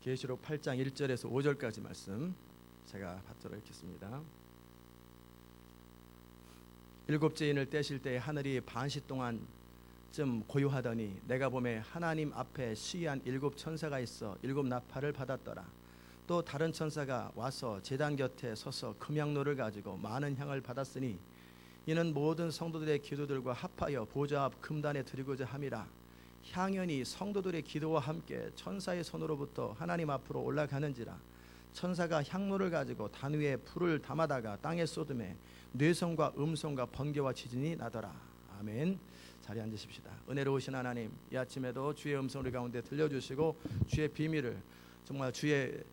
계시록 8장 1절에서 5절까지 말씀 제가 받도록 읽겠습니다. 일곱째 인을 떼실 때에 하늘이 반시 동안쯤 고요하더니 내가 보매 하나님 앞에 시위한 일곱 천사가 있어 일곱 나팔을 받았더라. 또 다른 천사가 와서 제단 곁에 서서 금향로를 가지고 많은 향을 받았으니 이는 모든 성도들의 기도들과 합하여 보좌 앞 금단에 드리고자 함이라. 향연이 성도들의 기도와 함께 천사의 손으로부터 하나님 앞으로 올라가는지라. 천사가 향로를 가지고 단 위에 불을 담아다가 땅에 쏟음에 뇌성과 음성과 번개와 지진이 나더라. 아멘. 자리에 앉으십시다. 은혜로우신 하나님, 이 아침에도 주의 음성을 우리 가운데 들려주시고 주의 비밀을 정말 주의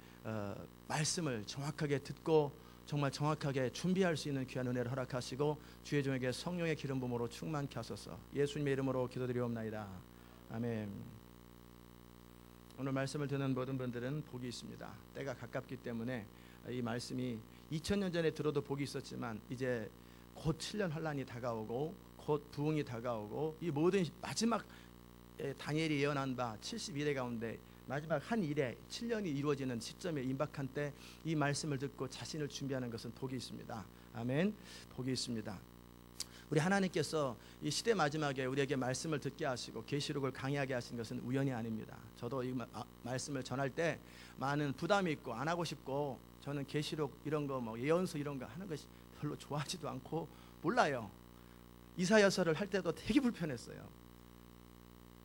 말씀을 정확하게 듣고 정말 정확하게 준비할 수 있는 귀한 은혜를 허락하시고 주의 종에게 성령의 기름 부음으로 충만케 하소서. 예수님의 이름으로 기도드리옵나이다. 아멘. 오늘 말씀을 듣는 모든 분들은 복이 있습니다. 때가 가깝기 때문에 이 말씀이 2000년 전에 들어도 복이 있었지만 이제 곧 7년 환란이 다가오고 곧 부흥이 다가오고 이 모든 마지막 다니엘이 예언한 바 70일의 가운데 마지막 한 일에 7년이 이루어지는 시점에 임박한 때 이 말씀을 듣고 자신을 준비하는 것은 복이 있습니다. 아멘. 복이 있습니다. 우리 하나님께서 이 시대 마지막에 우리에게 말씀을 듣게 하시고 계시록을 강의하게 하신 것은 우연이 아닙니다. 저도 이 말씀을 전할 때 많은 부담이 있고 안 하고 싶고 저는 계시록 이런 거 뭐 예언서 이런 거 하는 것이 별로 좋아하지도 않고 몰라요. 이사야서를 할 때도 되게 불편했어요.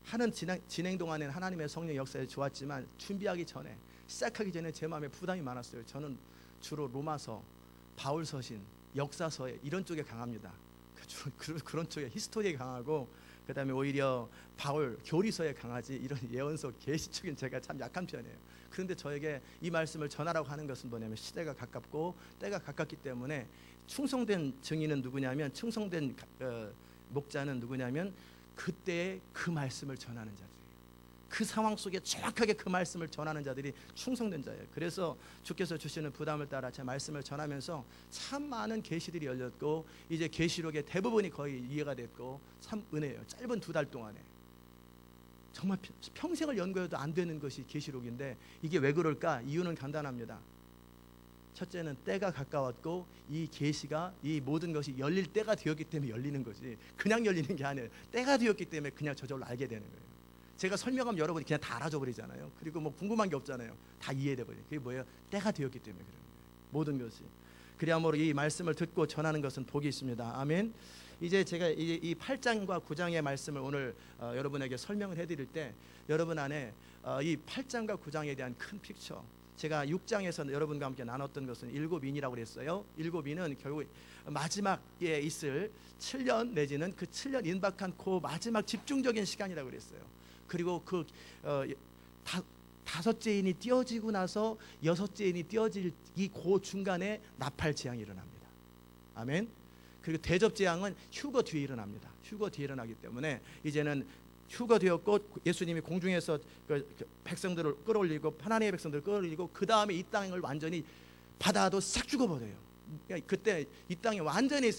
하는 진행 동안에는 하나님의 성령 역사에 좋았지만 준비하기 전에 시작하기 전에 제 마음에 부담이 많았어요. 저는 주로 로마서, 바울서신, 역사서에 이런 쪽에 강합니다. 그런 쪽에 히스토리에 강하고 그 다음에 오히려 바울 교리서에 강하지 이런 예언서 계시 쪽엔 제가 참 약한 편이에요. 그런데 저에게 이 말씀을 전하라고 하는 것은 뭐냐면 시대가 가깝고 때가 가깝기 때문에 충성된 증인은 누구냐면 충성된 목자는 누구냐면 그때의 그 말씀을 전하는 자들이에요. 그 상황 속에 정확하게 그 말씀을 전하는 자들이 충성된 자예요. 그래서 주께서 주시는 부담을 따라 제 말씀을 전하면서 참 많은 계시들이 열렸고 이제 계시록의 대부분이 거의 이해가 됐고 참 은혜예요. 짧은 2달 동안에 정말 평생을 연구해도 안 되는 것이 계시록인데 이게 왜 그럴까? 이유는 간단합니다. 첫째는 때가 가까웠고 이 계시가 이 모든 것이 열릴 때가 되었기 때문에 열리는 거지 그냥 열리는 게 아니에요. 때가 되었기 때문에 그냥 저절로 알게 되는 거예요. 제가 설명하면 여러분이 그냥 다 알아줘 버리잖아요. 그리고 뭐 궁금한 게 없잖아요. 다 이해돼 버려요. 그게 뭐예요? 때가 되었기 때문에 그런 거예요. 모든 것이. 그래야므로 이 말씀을 듣고 전하는 것은 복이 있습니다. 아멘. 이제 제가 이 8장과 9장의 말씀을 오늘 여러분에게 설명을 해드릴 때 여러분 안에 이 8장과 9장에 대한 큰 픽처, 제가 6장에서 여러분과 함께 나눴던 것은 일곱인이라고 그랬어요. 일곱인은 결국 마지막에 있을 7년 내지는 그 7년 임박한 그 마지막 집중적인 시간이라고 그랬어요. 그리고 그 다섯째 인이 띄어지고 나서 여섯째 인이 띄어질 이 그 중간에 나팔 재앙이 일어납니다. 아멘. 그리고 대접 재앙은 휴거 뒤에 일어납니다. 휴거 뒤에 일어나기 때문에 이제는 휴거 되었고 예수님이 공중에서 그 백성들을 끌어올리고 하나님의 백성들을 끌어올리고 그 다음에 이 땅을 완전히 바다도 싹 죽어버려요. 그러니까 그때 이 땅이 완전히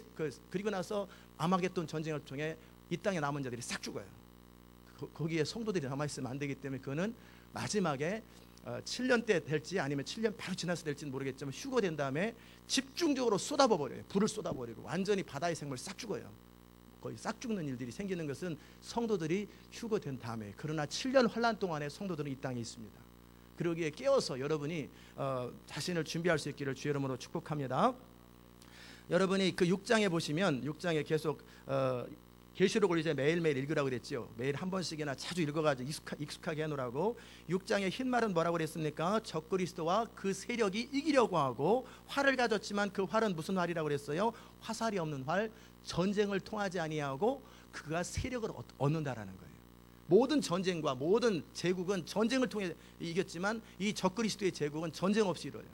그리고 나서 아마겟돈 전쟁을 통해 이 땅에 남은 자들이 싹 죽어요. 거기에 성도들이 남아있으면 안 되기 때문에 그거는 마지막에 7년 때 될지 아니면 7년 바로 지나서 될지는 모르겠지만 휴거된 다음에 집중적으로 쏟아버려요. 불을 쏟아버리고 완전히 바다의 생물 싹 죽어요. 거의 싹 죽는 일들이 생기는 것은 성도들이 휴거된 다음에, 그러나 7년 환란 동안에 성도들은 이 땅에 있습니다. 그러기에 깨어서 여러분이 자신을 준비할 수 있기를 주의 이름으로 축복합니다. 여러분이 그 6장에 보시면 6장에 계속 계시록을 이제 매일매일 읽으라고 그랬죠. 매일 한 번씩이나 자주 읽어가지고 익숙하게 해놓으라고. 6장의 흰 말은 뭐라고 그랬습니까? 적그리스도와 그 세력이 이기려고 하고 활을 가졌지만 그 활은 무슨 활이라고 그랬어요? 화살이 없는 활, 전쟁을 통하지 아니하고 그가 세력을 얻는다라는 거예요. 모든 전쟁과 모든 제국은 전쟁을 통해 이겼지만 이 적그리스도의 제국은 전쟁 없이 이뤄요.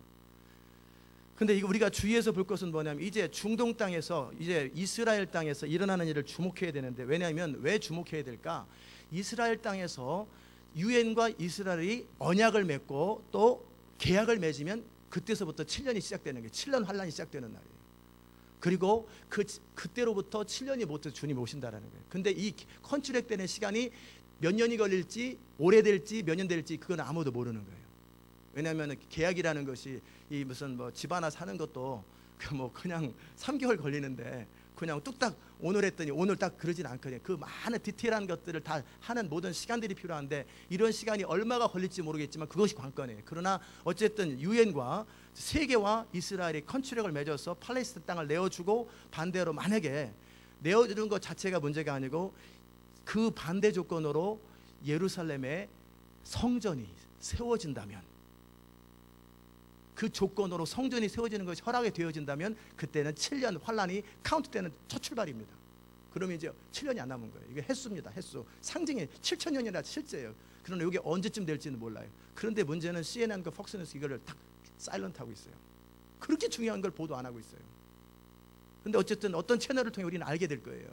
근데 이거 우리가 주의해서 볼 것은 뭐냐면 이제 중동 땅에서 이제 이스라엘 땅에서 일어나는 일을 주목해야 되는데, 왜냐하면 왜 주목해야 될까? 이스라엘 땅에서 유엔과 이스라엘이 언약을 맺고 또 계약을 맺으면 그때서부터 7년이 시작되는 게 7년 환란이 시작되는 날이에요. 그리고 그때로부터 7년이 못해서 주님이 오신다라는 거예요. 근데 이 컨트랙 되는 시간이 몇 년이 걸릴지 오래될지 몇 년 될지 그건 아무도 모르는 거예요. 왜냐하면 계약이라는 것이 이 무슨 뭐 집 하나 사는 것도 뭐 그냥 3개월 걸리는데 그냥 뚝딱 오늘 했더니 오늘 딱 그러진 않거든요. 그 많은 디테일한 것들을 다 하는 모든 시간들이 필요한데 이런 시간이 얼마가 걸릴지 모르겠지만 그것이 관건이에요. 그러나 어쨌든 유엔과 세계와 이스라엘이 컨트랙을 맺어서 팔레스타인 땅을 내어주고 반대로 만약에 내어주는 것 자체가 문제가 아니고 그 반대 조건으로 예루살렘에 성전이 세워진다면, 그 조건으로 성전이 세워지는 것이 허락이 되어진다면 그때는 7년 환란이 카운트되는 첫 출발입니다. 그러면 이제 7년이 안 남은 거예요. 이게 횟수입니다. 횟수. 상징이 7,000년이라 실제예요. 그러나 이게 언제쯤 될지는 몰라요. 그런데 문제는 CNN과 폭스뉴스 이거를 딱 사일런트하고 있어요. 그렇게 중요한 걸 보도 안 하고 있어요. 근데 어쨌든 어떤 채널을 통해 우리는 알게 될 거예요.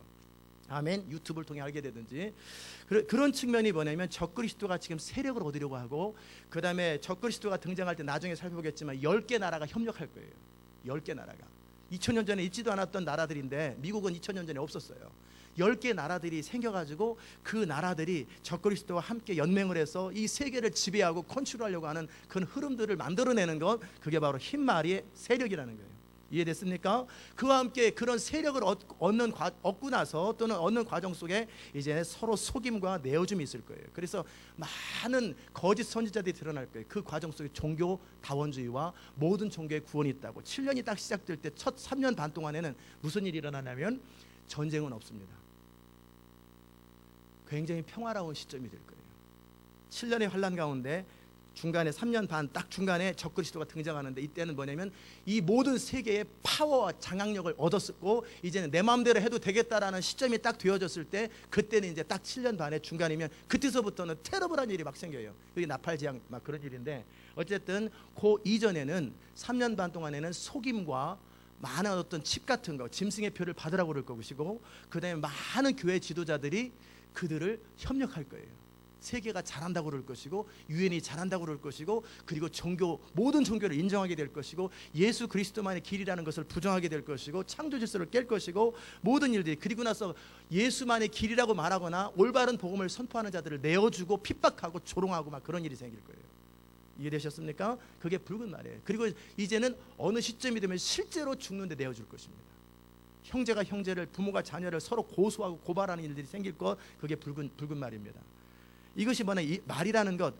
아멘. 유튜브를 통해 알게 되든지. 그런 측면이 뭐냐면 적그리스도가 지금 세력을 얻으려고 하고, 그 다음에 적그리스도가 등장할 때 나중에 살펴보겠지만 10개 나라가 협력할 거예요. 10개 나라가 2000년 전에 있지도 않았던 나라들인데, 미국은 2000년 전에 없었어요. 10개 나라들이 생겨가지고 그 나라들이 적그리스도와 함께 연맹을 해서 이 세계를 지배하고 컨트롤하려고 하는 그런 흐름들을 만들어내는 것, 그게 바로 흰마리의 세력이라는 거예요. 이해됐습니까? 그와 함께 그런 세력을 얻고 나서 또는 얻는 과정 속에 이제 서로 속임과 내어줌이 있을 거예요. 그래서 많은 거짓 선지자들이 드러날 거예요. 그 과정 속에 종교 다원주의와 모든 종교의 구원이 있다고. 7년이 딱 시작될 때 첫 3년 반 동안에는 무슨 일이 일어나냐면 전쟁은 없습니다. 굉장히 평화로운 시점이 될 거예요. 7년의 환란 가운데 중간에 3년 반 딱 중간에 적그리스도가 등장하는데, 이때는 뭐냐면 이 모든 세계의 파워와 장악력을 얻었고 이제는 내 마음대로 해도 되겠다라는 시점이 딱 되어졌을 때, 그때는 이제 딱 7년 반의 중간이면 그때서부터는 테러블한 일이 막 생겨요. 여기 나팔지향 막 그런 일인데, 어쨌든 그 이전에는 3년 반 동안에는 속임과 많은 어떤 칩 같은 거, 짐승의 표를 받으라고 그럴 것이고, 그 다음에 많은 교회 지도자들이 그들을 협력할 거예요. 세계가 잘한다고 그럴 것이고, 유엔이 잘한다고 그럴 것이고, 그리고 모든 종교를 인정하게 될 것이고, 예수 그리스도만의 길이라는 것을 부정하게 될 것이고, 창조 질서를 깰 것이고, 모든 일들이, 그리고 나서 예수만의 길이라고 말하거나 올바른 복음을 선포하는 자들을 내어주고 핍박하고 조롱하고 막 그런 일이 생길 거예요. 이해되셨습니까? 그게 붉은 말이에요. 그리고 이제는 어느 시점이 되면 실제로 죽는데 내어줄 것입니다. 형제가 형제를, 부모가 자녀를 서로 고소하고 고발하는 일들이 생길 것, 그게 붉은 말입니다. 이것이 뭐냐, 이 말이라는 것,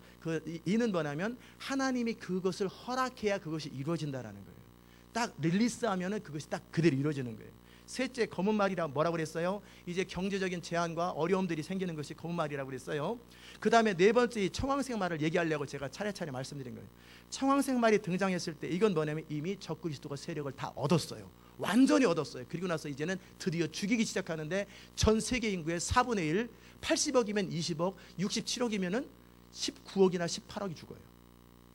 이는 뭐냐면 하나님이 그것을 허락해야 그것이 이루어진다라는 거예요. 딱 릴리스하면은 그것이 딱 그대로 이루어지는 거예요. 셋째, 검은 말이라 뭐라고 그랬어요? 이제 경제적인 제한과 어려움들이 생기는 것이 검은 말이라고 그랬어요. 그 다음에 네 번째, 이 청황색 말을 얘기하려고 제가 차례차례 말씀드린 거예요. 청황색 말이 등장했을 때 이건 뭐냐면 이미 적그리스도가 세력을 다 얻었어요. 완전히 얻었어요. 그리고 나서 이제는 드디어 죽이기 시작하는데, 전 세계 인구의 4분의 1, 80억이면 20억, 67억이면은 19억이나 18억이 죽어요.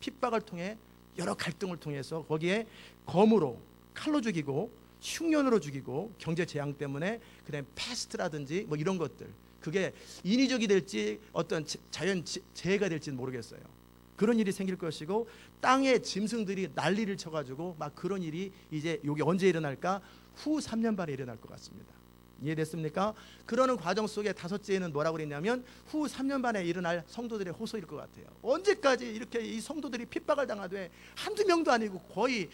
핍박을 통해, 여러 갈등을 통해서, 거기에 검으로, 칼로 죽이고, 흉년으로 죽이고, 경제 재앙 때문에, 그다음에 패스트라든지 뭐 이런 것들, 그게 인위적이 될지 어떤 자연 재해가 될지는 모르겠어요. 그런 일이 생길 것이고, 땅의 짐승들이 난리를 쳐가지고 막 그런 일이 이제 여기 언제 일어날까? 후 3년 반에 일어날 것 같습니다. 이해됐습니까? 그러는 과정 속에 다섯째는 뭐라고 그랬냐면 후 3년 반에 일어날 성도들의 호소일 것 같아요. 언제까지 이렇게 이 성도들이 핍박을 당하되, 한두 명도 아니고 거의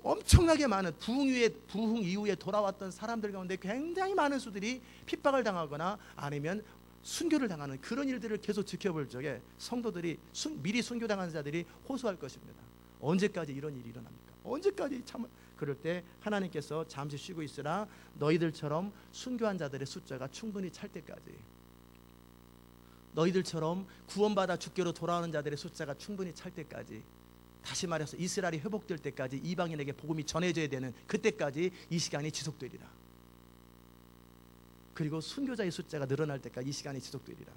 엄청나게 많은 부흥 이후에 돌아왔던 사람들 가운데 굉장히 많은 수들이 핍박을 당하거나 아니면 순교를 당하는 그런 일들을 계속 지켜볼 적에 성도들이 미리 순교당한 자들이 호소할 것입니다. 언제까지 이런 일이 일어납니까? 언제까지 참. 그럴 때 하나님께서 잠시 쉬고 있으라, 너희들처럼 순교한 자들의 숫자가 충분히 찰 때까지, 너희들처럼 구원받아 주께로 돌아오는 자들의 숫자가 충분히 찰 때까지, 다시 말해서 이스라엘이 회복될 때까지, 이방인에게 복음이 전해져야 되는 그때까지 이 시간이 지속되리라. 그리고 순교자의 숫자가 늘어날 때까지 이 시간이 지속되리라.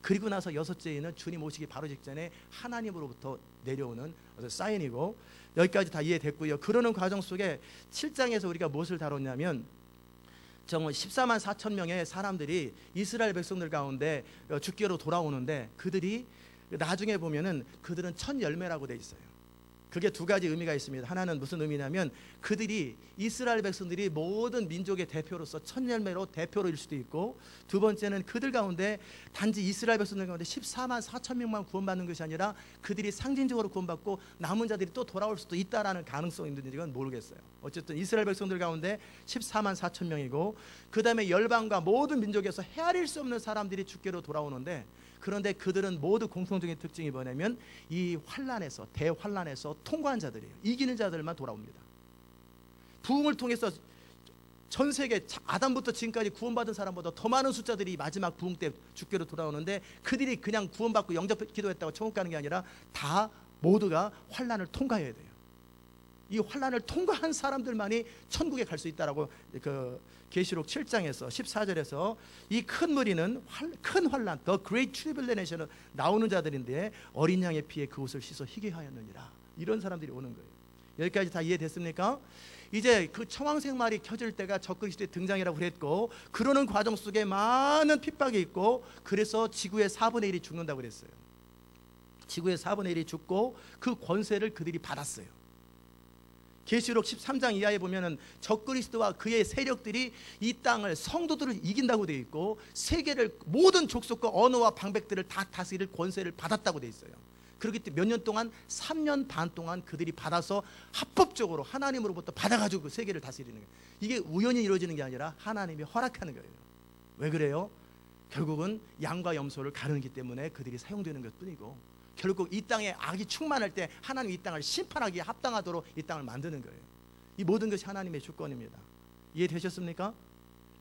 그리고 나서 여섯째는 주님 오시기 바로 직전에 하나님으로부터 내려오는 사인이고, 여기까지 다 이해됐고요. 그러는 과정 속에 7장에서 우리가 무엇을 다뤘냐면, 정말 14만 4천 명의 사람들이 이스라엘 백성들 가운데 주께로 돌아오는데, 그들이 나중에 보면은 그들은 첫 열매라고 돼 있어요. 그게 두 가지 의미가 있습니다. 하나는 무슨 의미냐면 그들이 이스라엘 백성들이 모든 민족의 대표로서 첫 열매로 대표로일 수도 있고, 두 번째는 그들 가운데 단지 이스라엘 백성들 가운데 14만 4천 명만 구원받는 것이 아니라 그들이 상징적으로 구원받고 남은 자들이 또 돌아올 수도 있다라는 가능성이 있는지 건 모르겠어요. 어쨌든 이스라엘 백성들 가운데 14만 4천 명이고, 그 다음에 열방과 모든 민족에서 헤아릴 수 없는 사람들이 주께로 돌아오는데, 그런데 그들은 모두 공통적인 특징이 뭐냐면 이 환란에서, 대환란에서 통과한 자들이에요. 이기는 자들만 돌아옵니다. 부흥을 통해서 전 세계 아담부터 지금까지 구원받은 사람보다 더 많은 숫자들이 마지막 부흥 때 주께로 돌아오는데, 그들이 그냥 구원받고 영접 기도했다고 천국 가는 게 아니라 다 모두가 환란을 통과해야 돼요. 이 환란을 통과한 사람들만이 천국에 갈 수 있다라고 그 계시록 7장에서 14절에서 이 큰 무리는 큰 환란, The Great Tribulation으로 나오는 자들인데 어린 양의 피에 그 옷을 씻어 희게 하였느니라. 이런 사람들이 오는 거예요. 여기까지 다 이해됐습니까? 이제 그 청황색 말이 켜질 때가 적그리스도의 등장이라고 그랬고, 그러는 과정 속에 많은 핍박이 있고, 그래서 지구의 4분의 1이 죽는다고 그랬어요. 지구의 4분의 1이 죽고 그 권세를 그들이 받았어요. 계시록 13장 이하에 보면은 적그리스도와 그의 세력들이 이 땅을, 성도들을 이긴다고 되어 있고, 세계를, 모든 족속과 언어와 방백들을 다 다스릴 권세를 받았다고 되어 있어요. 그렇기 때문에 몇 년 동안, 3년 반 동안 그들이 받아서 합법적으로 하나님으로부터 받아가지고 그 세계를 다스리는 거예요. 이게 우연히 이루어지는 게 아니라 하나님이 허락하는 거예요. 왜 그래요? 결국은 양과 염소를 가르기 때문에 그들이 사용되는 것뿐이고, 결국 이 땅에 악이 충만할 때 하나님 이 땅을 심판하기에 합당하도록 이 땅을 만드는 거예요. 이 모든 것이 하나님의 주권입니다. 이해되셨습니까?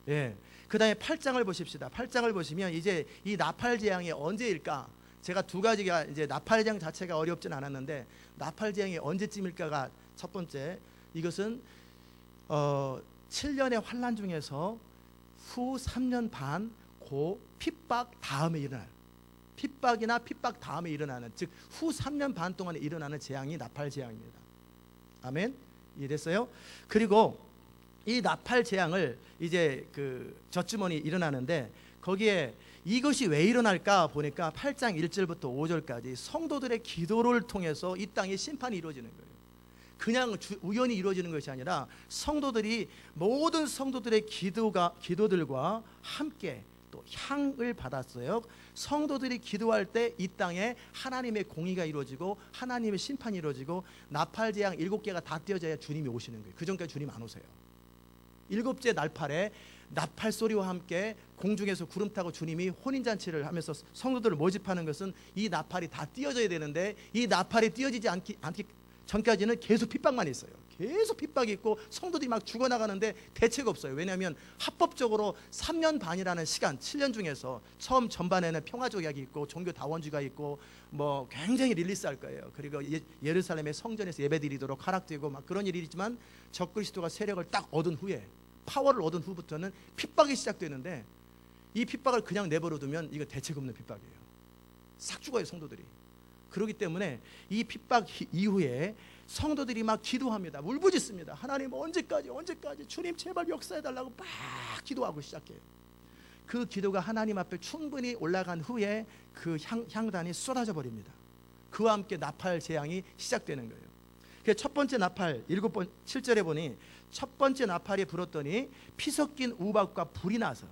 예. 그 다음에 8장을 보십시다. 8장을 보시면 이제 이 나팔 재앙이 언제일까? 제가 두 가지가, 이제 나팔 재앙 자체가 어렵진 않았는데 나팔 재앙이 언제쯤일까가 첫 번째, 이것은 7년의 환란 중에서 후 3년 반 고 핍박 다음에 일어날, 핍박이나 핍박 다음에 일어나는, 즉 후 3년 반 동안에 일어나는 재앙이 나팔 재앙입니다. 아멘? 이해됐어요? 그리고 이 나팔 재앙을 이제 그 젖주머니 일어나는데, 거기에 이것이 왜 일어날까 보니까 8장 1절부터 5절까지 성도들의 기도를 통해서 이 땅에 심판이 이루어지는 거예요. 그냥 우연히 이루어지는 것이 아니라 성도들이, 모든 성도들의 기도들과 함께 또 향을 받았어요. 성도들이 기도할 때 이 땅에 하나님의 공의가 이루어지고 하나님의 심판이 이루어지고, 나팔 재앙 7개가 다 띄어져야 주님이 오시는 거예요. 그 전까지 주님 안 오세요. 7째 날팔에 나팔 소리와 함께 공중에서 구름 타고 주님이 혼인잔치를 하면서 성도들을 모집하는 것은 이 나팔이 다 띄어져야 되는데, 이 나팔이 띄어지지 않기 전까지는 계속 핍박만 있어요. 계속 핍박이 있고 성도들이 막 죽어나가는데 대책 없어요. 왜냐하면 합법적으로 3년 반이라는 시간, 7년 중에서 처음 전반에는 평화조약이 있고 종교 다원주의가 있고 뭐 굉장히 릴리스할 거예요. 그리고 예루살렘의 성전에서 예배드리도록 허락되고 막 그런 일이 있지만, 적그리스도가 세력을 딱 얻은 후에, 파워를 얻은 후부터는 핍박이 시작되는데, 이 핍박을 그냥 내버려 두면 이거 대책 없는 핍박이에요. 싹 죽어요, 성도들이. 그렇기 때문에 이 핍박 이후에 성도들이 막 기도합니다. 울부짖습니다. 하나님 언제까지 주님 제발 역사해달라고 막 기도하고 시작해요. 그 기도가 하나님 앞에 충분히 올라간 후에 그 향단이 쏟아져 버립니다. 그와 함께 나팔 재앙이 시작되는 거예요. 그래서 첫 번째 나팔 7절에 보니, 첫 번째 나팔이 불었더니 피 섞인 우박과 불이 나서,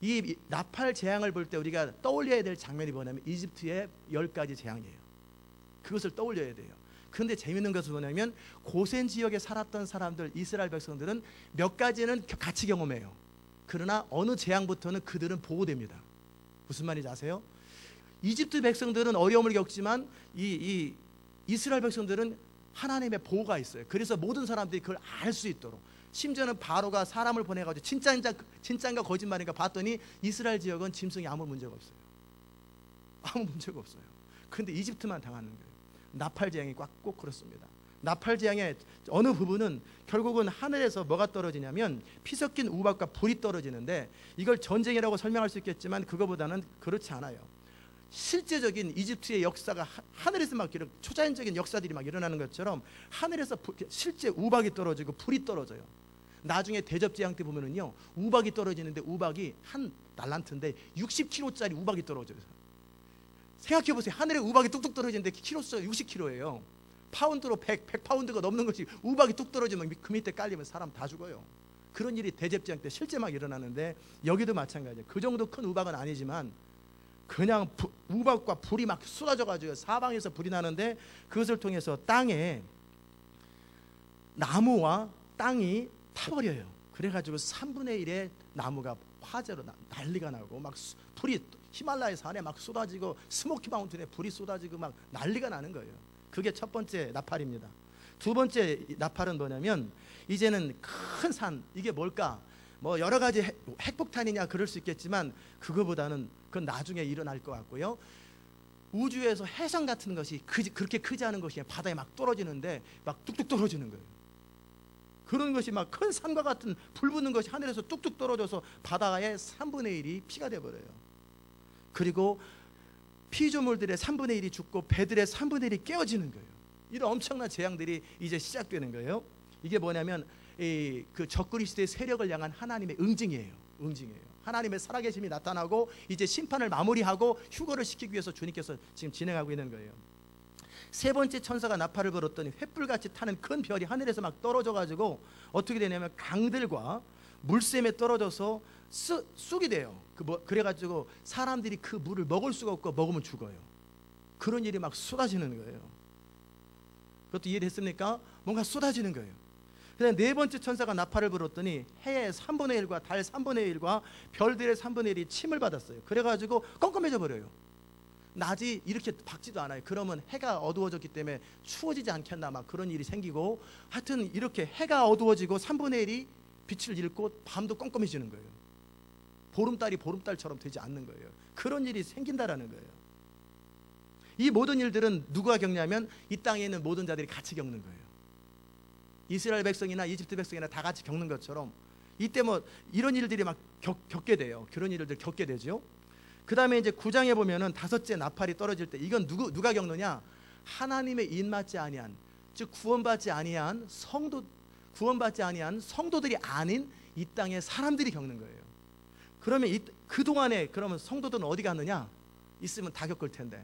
이 나팔 재앙을 볼 때 우리가 떠올려야 될 장면이 뭐냐면 이집트의 10가지 재앙이에요. 그것을 떠올려야 돼요. 그런데 재밌는 것은 뭐냐면, 고센 지역에 살았던 사람들, 이스라엘 백성들은 몇 가지는 같이 경험해요. 그러나 어느 재앙부터는 그들은 보호됩니다. 무슨 말인지 아세요? 이집트 백성들은 어려움을 겪지만 이 이스라엘 백성들은 하나님의 보호가 있어요. 그래서 모든 사람들이 그걸 알 수 있도록, 심지어는 바로가 사람을 보내가지고 진짜인가 거짓말인가 봤더니 이스라엘 지역은 짐승이 아무 문제가 없어요. 아무 문제가 없어요. 그런데 이집트만 당하는 거예요. 나팔 재앙이 꼭 그렇습니다. 나팔 재앙의 어느 부분은 결국은 하늘에서 뭐가 떨어지냐면 피 섞인 우박과 불이 떨어지는데, 이걸 전쟁이라고 설명할 수 있겠지만 그거보다는 그렇지 않아요. 실제적인 이집트의 역사가 하늘에서 막 이런 초자연적인 역사들이 막 일어나는 것처럼 하늘에서 실제 우박이 떨어지고 불이 떨어져요. 나중에 대접재앙 때 보면은요, 우박이 떨어지는데 우박이 한 달란트인데 60kg짜리 우박이 떨어져요. 생각해보세요. 하늘에 우박이 뚝뚝 떨어지는데 키로수가 60kg예요. 파운드로 100파운드가 넘는 것이 우박이 뚝 떨어지면 그 밑에 깔리면 사람 다 죽어요. 그런 일이 대접지향 때 실제 막 일어나는데 여기도 마찬가지예요. 그 정도 큰 우박은 아니지만 그냥 우박과 불이 막 쏟아져 가지고 사방에서 불이 나는데 그것을 통해서 땅에 나무와 땅이 타버려요. 그래가지고 3분의 1의 나무가 화재로 난리가 나고 막 불이 히말라야 산에 막 쏟아지고 스모키 마운틴에 불이 쏟아지고 막 난리가 나는 거예요. 그게 첫 번째 나팔입니다. 두 번째 나팔은 뭐냐면 이제는 큰 산, 이게 뭘까? 뭐 여러 가지 핵폭탄이냐 그럴 수 있겠지만 그거보다는 그건 나중에 일어날 것 같고요. 우주에서 해성 같은 것이 그렇게 크지 않은 것이 바다에 막 떨어지는데 막 뚝뚝 떨어지는 거예요. 그런 것이 막 큰 산과 같은 불 붙는 것이 하늘에서 뚝뚝 떨어져서 바다의 3분의 1이 피가 돼버려요. 그리고 피조물들의 3분의 1이 죽고 배들의 3분의 1이 깨어지는 거예요. 이런 엄청난 재앙들이 이제 시작되는 거예요. 이게 뭐냐면 그 적그리스도의 세력을 향한 하나님의 응징이에요. 하나님의 살아계심이 나타나고 이제 심판을 마무리하고 휴거를 시키기 위해서 주님께서 지금 진행하고 있는 거예요. 세 번째 천사가 나팔을 불었더니 횃불같이 타는 큰 별이 하늘에서 막 떨어져 가지고 어떻게 되냐면 강들과 물샘에 떨어져서 쑥이 돼요. 그래가지고 사람들이 그 물을 먹을 수가 없고 먹으면 죽어요. 그런 일이 막 쏟아지는 거예요. 그것도 이해됐습니까? 뭔가 쏟아지는 거예요. 그다음에 네 번째 천사가 나팔을 불었더니 해의 3분의 1과 달 3분의 1과 별들의 3분의 1이 침을 받았어요. 그래가지고 껌껌해져 버려요. 낮이 이렇게 밝지도 않아요. 그러면 해가 어두워졌기 때문에 추워지지 않겠나 막 그런 일이 생기고 하여튼 이렇게 해가 어두워지고 3분의 1이 빛을 잃고 밤도 껌껌해지는 거예요. 보름달이 보름달처럼 되지 않는 거예요. 그런 일이 생긴다라는 거예요. 이 모든 일들은 누가 겪냐면 이 땅에 있는 모든 자들이 같이 겪는 거예요. 이스라엘 백성이나 이집트 백성이나 다 같이 겪는 것처럼 이때 뭐 이런 일들이 막 겪게 돼요. 그런 일들 겪게 되죠. 그 다음에 이제 9장에 보면은 다섯째 나팔이 떨어질 때 이건 누가 겪느냐? 하나님의 인맞지 아니한, 즉 구원받지 아니한 성도들이 아닌 이 땅의 사람들이 겪는 거예요. 그러면 그동안에 그러면 성도들은 어디 갔느냐? 있으면 다 겪을 텐데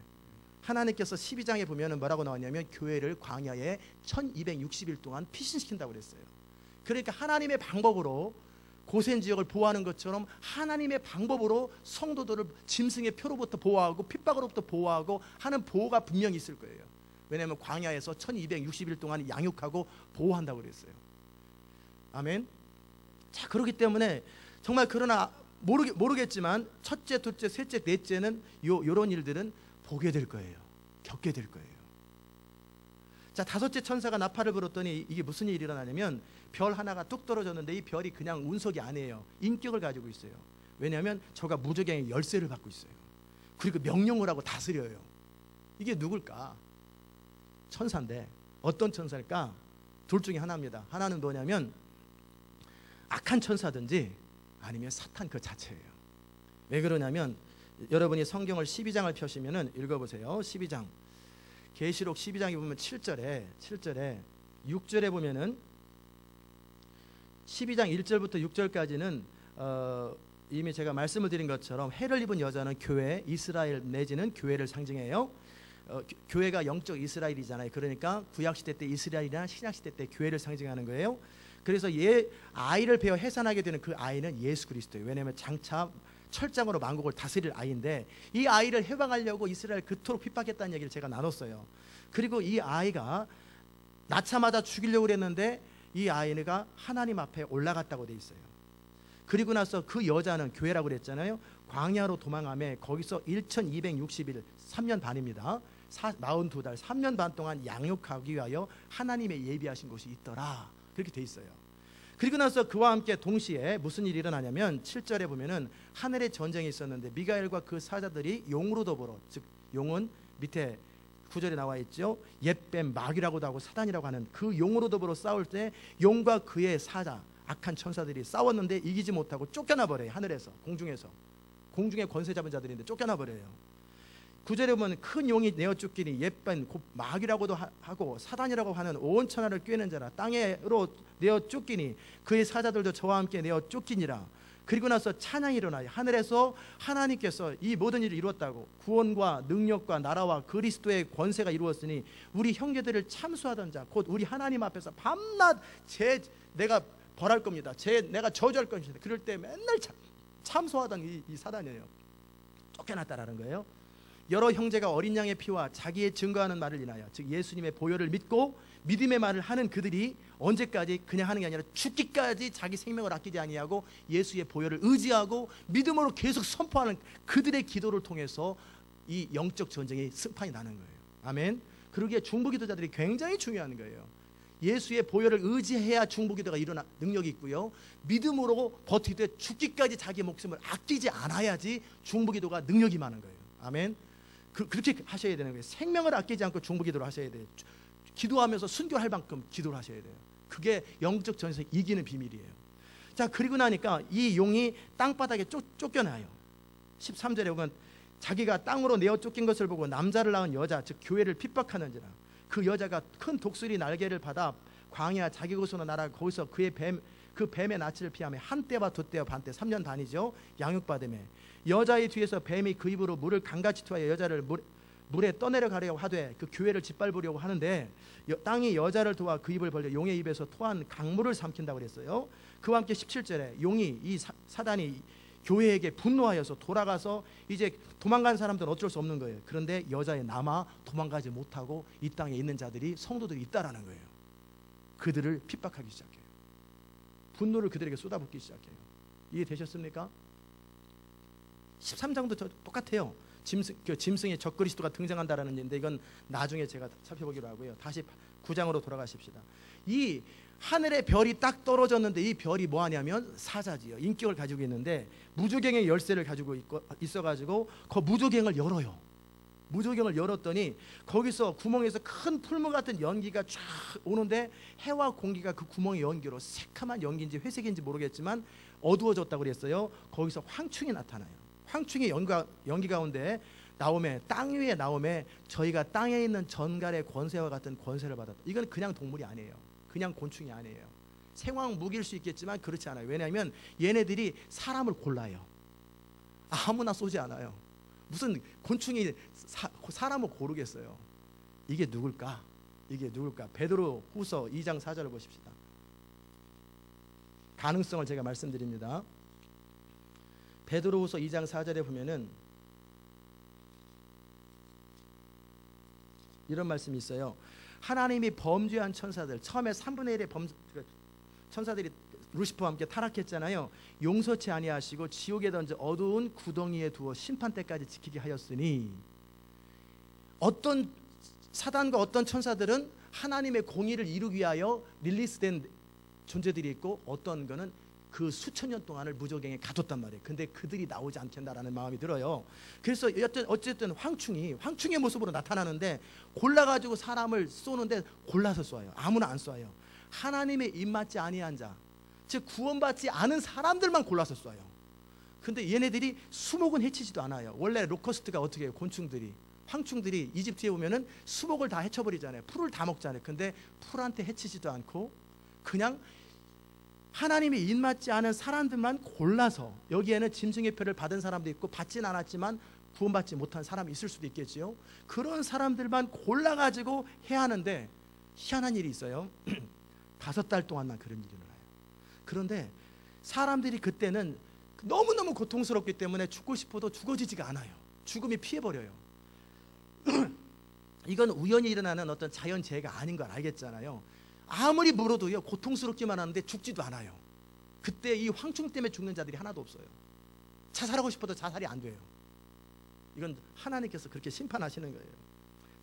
하나님께서 12장에 보면은 뭐라고 나왔냐면 교회를 광야에 1260일 동안 피신시킨다고 그랬어요. 그러니까 하나님의 방법으로 고센 지역을 보호하는 것처럼 하나님의 방법으로 성도들을 짐승의 표로부터 보호하고 핍박으로부터 보호하고 하는 보호가 분명히 있을 거예요. 왜냐하면 광야에서 1260일 동안 양육하고 보호한다고 그랬어요. 아멘. 자, 그렇기 때문에 정말 그러나 모르겠지만 첫째, 둘째, 셋째, 넷째는 요런 일들은 보게 될 거예요. 겪게 될 거예요. 자, 다섯째 천사가 나팔을 불었더니 이게 무슨 일이 일어나냐면 별 하나가 뚝 떨어졌는데 이 별이 그냥 운석이 아니에요. 인격을 가지고 있어요. 왜냐하면 저가 무저갱의 열쇠를 받고 있어요. 그리고 명령을 하고 다스려요. 이게 누굴까? 천사인데 어떤 천사일까? 둘 중에 하나입니다. 하나는 뭐냐면 악한 천사든지 아니면 사탄 그 자체예요. 왜 그러냐면 여러분이 성경을 12장을 펴시면은 읽어보세요. 12장 계시록 12장에 보면 7절에 6절에 보면은 12장 1절부터 6절까지는 이미 제가 말씀을 드린 것처럼 해를 입은 여자는 교회, 이스라엘 내지는 교회를 상징해요. 교회가 영적 이스라엘이잖아요. 그러니까 구약시대 때 이스라엘이나 신약시대 때 교회를 상징하는 거예요. 그래서 아이를 베어 해산하게 되는 그 아이는 예수 그리스도예요. 왜냐하면 장차 철장으로 만국을 다스릴 아이인데 이 아이를 해방하려고 이스라엘 그토록 핍박했다는 얘기를 제가 나눴어요. 그리고 이 아이가 낳자마자 죽이려고 그랬는데 이 아이가 하나님 앞에 올라갔다고 돼 있어요. 그리고 나서 그 여자는 교회라고 그랬잖아요. 광야로 도망하며 거기서 1260일 3년 반입니다. 42달 3년 반 동안 양육하기 위하여 하나님의 예비하신 곳이 있더라. 그렇게 돼 있어요. 그리고 나서 그와 함께 동시에 무슨 일이 일어나냐면 7절에 보면은 하늘에 전쟁이 있었는데 미가엘과 그 사자들이 용으로 더불어, 즉 용은 밑에 9절에 나와 있죠. 옛뱀 마귀라고도 하고 사단이라고 하는 그 용으로 더불어 싸울 때 용과 그의 사자 악한 천사들이 싸웠는데 이기지 못하고 쫓겨나 버려요. 하늘에서 공중에 권세 잡은 자들인데 쫓겨나 버려요. 9절에 보면 큰 용이 내어 쫓기니 옛뱀 곧 마귀라고도 하고 사단이라고 하는 온 천하를 꿰는 자라 땅으로 내어 쫓기니 그의 사자들도 저와 함께 내어 쫓기니라. 그리고 나서 찬양이 일어나요. 하늘에서 하나님께서 이 모든 일을 이루었다고, 구원과 능력과 나라와 그리스도의 권세가 이루었으니 우리 형제들을 참수하던 자 곧 우리 하나님 앞에서 밤낮 내가 벌할 겁니다. 내가 저주할 것입니다. 그럴 때 맨날 참소하던 이 사단이에요. 쫓겨났다라는 거예요. 여러 형제가 어린 양의 피와 자기의 증거하는 말을 인하여, 즉 예수님의 보혈을 믿고 믿음의 말을 하는 그들이 언제까지 그냥 하는 게 아니라 죽기까지 자기 생명을 아끼지 아니하고 예수의 보혈을 의지하고 믿음으로 계속 선포하는 그들의 기도를 통해서 이 영적 전쟁이 승판이 나는 거예요. 아멘. 그러기에 중보기도자들이 굉장히 중요한 거예요. 예수의 보혈을 의지해야 중보기도가 일어나 능력이 있고요, 믿음으로 버티되 죽기까지 자기 목숨을 아끼지 않아야지 중보기도가 능력이 많은 거예요. 아멘. 그렇게 하셔야 되는 거예요. 생명을 아끼지 않고 중보기도를 하셔야 돼요. 기도하면서 순교할 만큼 기도를 하셔야 돼요. 그게 영적 전쟁에서 이기는 비밀이에요. 자, 그리고 나니까 이 용이 땅바닥에 쫓겨나요. 13절에 보면 자기가 땅으로 내어 쫓긴 것을 보고 남자를 낳은 여자, 즉 교회를 핍박하는지라. 그 여자가 큰 독수리 날개를 받아 광야 자기 곳으로 날아 거기서 그 뱀의 낯을 피하며 한 때와 두 때와 반 때 3년 다니죠. 양육받으며 여자의 뒤에서 뱀이 그 입으로 물을 강같이 투하여 여자를 물에 떠내려 가려고 하되 그 교회를 짓밟으려고 하는데 땅이 여자를 도와 그 입을 벌려 용의 입에서 토한 강물을 삼킨다고 그랬어요. 그와 함께 17절에 용이 이 사단이 교회에게 분노하여서 돌아가서 이제 도망간 사람들은 어쩔 수 없는 거예요. 그런데 여자에 남아 도망가지 못하고 이 땅에 있는 자들이 성도들이 있다라는 거예요. 그들을 핍박하기 시작해요. 분노를 그들에게 쏟아붓기 시작해요. 이해되셨습니까? 13장도 똑같아요. 짐승의 적그리스도가 등장한다라는 얘기인데 이건 나중에 제가 살펴보기로 하고요. 다시 9장으로 돌아가십시다. 이 하늘에 별이 딱 떨어졌는데 이 별이 뭐 하냐면 사자지요. 인격을 가지고 있는데 무저갱의 열쇠를 가지고 있어가지고 그 무저갱을 열어요. 무저갱을 열었더니 거기서 구멍에서 큰 풀무 같은 연기가 쫙 오는데 해와 공기가 그 구멍의 연기로 새카만 연기인지 회색인지 모르겠지만 어두워졌다고 그랬어요. 거기서 황충이 나타나요. 황충이 연기 가운데 나오매, 땅 위에 나오매 저희가 땅에 있는 전갈의 권세와 같은 권세를 받았다. 이건 그냥 동물이 아니에요. 그냥 곤충이 아니에요. 생황 무기일 수 있겠지만 그렇지 않아요. 왜냐하면 얘네들이 사람을 골라요. 아무나 쏘지 않아요. 무슨 곤충이 사람을 고르겠어요. 이게 누굴까? 이게 누굴까? 베드로 후서 2장 4절을 보십시다. 가능성을 제가 말씀드립니다. 베드로 후서 2장 4절에 보면은 이런 말씀이 있어요. 하나님이 범죄한 천사들, 처음에 3분의 1의 천사들이 루시퍼와 함께 타락했잖아요. 용서치 아니하시고 지옥에 던져 어두운 구덩이에 두어 심판 때까지 지키게 하였으니, 어떤 사단과 어떤 천사들은 하나님의 공의를 이루기 위하여 릴리스된 존재들이 있고, 어떤 거는 그 수천 년 동안을 무저갱에 가뒀단 말이에요. 근데 그들이 나오지 않겠다라는 마음이 들어요. 그래서 어쨌든 황충의 모습으로 나타나는데 골라가지고 사람을 쏘는데 골라서 쏘아요. 아무나 안 쏘아요. 하나님의 입맞지 아니한 자, 즉 구원받지 않은 사람들만 골라서 쏘아요. 근데 얘네들이 수목은 해치지도 않아요. 원래 로커스트가 어떻게 해요? 곤충들이, 황충들이 이집트에 오면은 수목을 다 해쳐버리잖아요. 풀을 다 먹잖아요. 근데 풀한테 해치지도 않고 그냥 하나님이 입맞지 않은 사람들만 골라서, 여기에는 짐승의 표를 받은 사람도 있고 받진 않았지만 구원받지 못한 사람이 있을 수도 있겠지요. 그런 사람들만 골라가지고 해야 하는데 희한한 일이 있어요. 5달 동안만 그런 일이 일어나요. 그런데 사람들이 그때는 너무너무 고통스럽기 때문에 죽고 싶어도 죽어지지가 않아요. 죽음이 피해버려요. 이건 우연히 일어나는 어떤 자연재해가 아닌 걸 알겠잖아요. 아무리 물어도요 고통스럽기만 하는데 죽지도 않아요. 그때 이 황충 때문에 죽는 자들이 하나도 없어요. 자살하고 싶어도 자살이 안 돼요. 이건 하나님께서 그렇게 심판하시는 거예요.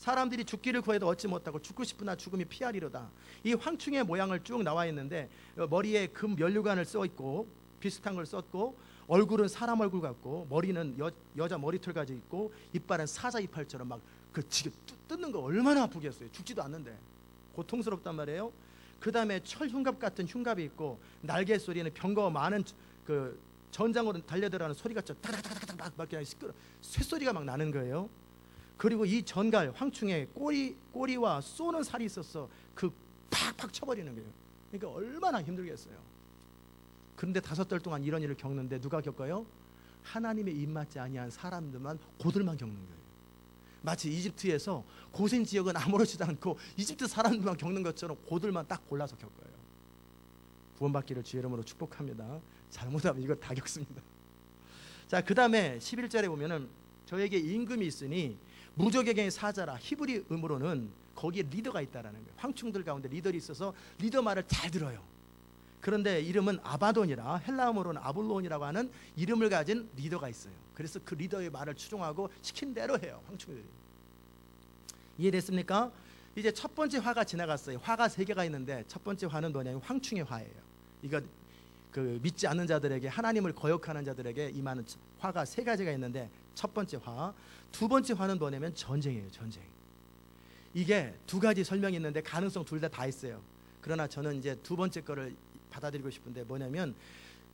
사람들이 죽기를 구해도 얻지 못하고 죽고 싶으나 죽음이 피하리로다. 이 황충의 모양을 쭉 나와 있는데 머리에 금 면류관을 써 있고 비슷한 걸 썼고, 얼굴은 사람 얼굴 같고, 머리는 여자 머리털 가지고 있고, 이빨은 사자 이빨처럼 막 그 지금 뜯는 거 얼마나 아프겠어요. 죽지도 않는데 고통스럽단 말이에요. 그 다음에 철 흉갑 같은 흉갑이 있고, 날개 소리는 병거와 많은 그 전장으로 달려들어가는 소리가 다닥다닥다닥 막 그냥 쇳소리가 막 나는 거예요. 그리고 이 전갈 황충에 꼬리와 쏘는 살이 있어서 그 팍팍 쳐버리는 거예요. 그러니까 얼마나 힘들겠어요. 그런데 5달 동안 이런 일을 겪는데 누가 겪어요? 하나님의 입맞지 아니한 사람들만, 고들만 겪는 거예요. 마치 이집트에서 고센 지역은 아무렇지도 않고 이집트 사람들만 겪는 것처럼 고들만 딱 골라서 겪어요. 구원받기를 주의 이름으로 축복합니다. 잘못하면 이거 다 겪습니다. 자, 그 다음에 11절에 보면은 저에게 임금이 있으니 무적에게 사자라. 히브리 음으로는 거기에 리더가 있다라는 거예요. 황충들 가운데 리더이 있어서 리더 말을 잘 들어요. 그런데 이름은 아바돈이라, 헬라어로는 아볼론이라고 하는 이름을 가진 리더가 있어요. 그래서 그 리더의 말을 추종하고 시킨 대로 해요, 황충들이. 이해됐습니까? 이제 첫 번째 화가 지나갔어요. 화가 3개가 있는데 첫 번째 화는 뭐냐면 황충의 화예요. 이거 그 믿지 않는 자들에게, 하나님을 거역하는 자들에게 임하는 화가 3가지가 있는데, 첫 번째 화, 두 번째 화는 뭐냐면 전쟁이에요. 전쟁. 이게 2가지 설명이 있는데 가능성 둘 다 있어요. 그러나 저는 이제 두 번째 거를 받아들이고 싶은데, 뭐냐면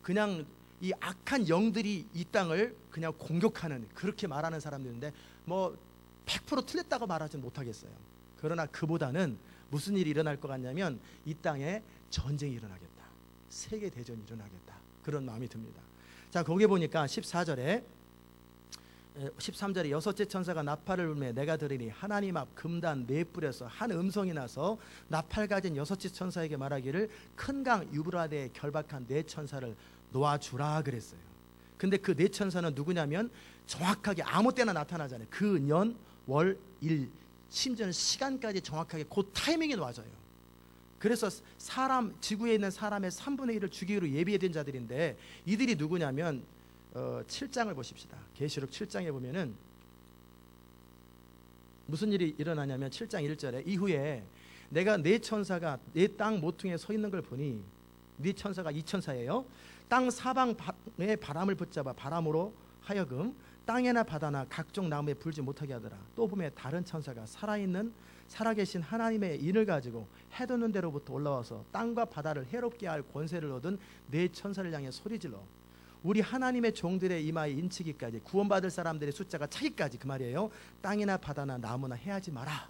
그냥 이 악한 영들이 이 땅을 그냥 공격하는, 그렇게 말하는 사람들인데 뭐 100% 틀렸다고 말하지 못하겠어요. 그러나 그보다는 무슨 일이 일어날 것 같냐면 이 땅에 전쟁이 일어나겠다, 세계 대전이 일어나겠다, 그런 마음이 듭니다. 자, 거기 보니까 13절에 6째 천사가 나팔을 불매 내가 들으니 하나님 앞 금단 4뿔에서 한 음성이 나서 나팔 가진 6째 천사에게 말하기를 큰 강 유브라데에 결박한 4천사를 놓아주라 그랬어요. 근데 그 4천사는 누구냐면 정확하게 아무 때나 나타나잖아요. 그 년, 월, 일, 심지어는 시간까지 정확하게 그 타이밍에 놓아져요. 그래서 사람, 지구에 있는 사람의 3분의 1을 죽이기로 예비된 자들인데, 이들이 누구냐면 7장을 보십시다. 계시록 7장에 보면은 무슨 일이 일어나냐면 7장 1절에 이후에 내가 4천사가 내 땅 모퉁이에 서 있는 걸 보니, 4천사가 2천사예요. 땅 사방에 바람을 붙잡아 바람으로 하여금 땅에나 바다나 각종 나무에 불지 못하게 하더라. 또 보면 다른 천사가 살아계신 하나님의 인을 가지고 해돋는 데로부터 올라와서 땅과 바다를 해롭게 할 권세를 얻은 4천사를 향해 소리질러 우리 하나님의 종들의 이마에 인치기까지, 구원받을 사람들의 숫자가 차기까지, 그 말이에요. 땅이나 바다나 나무나 해하지 마라.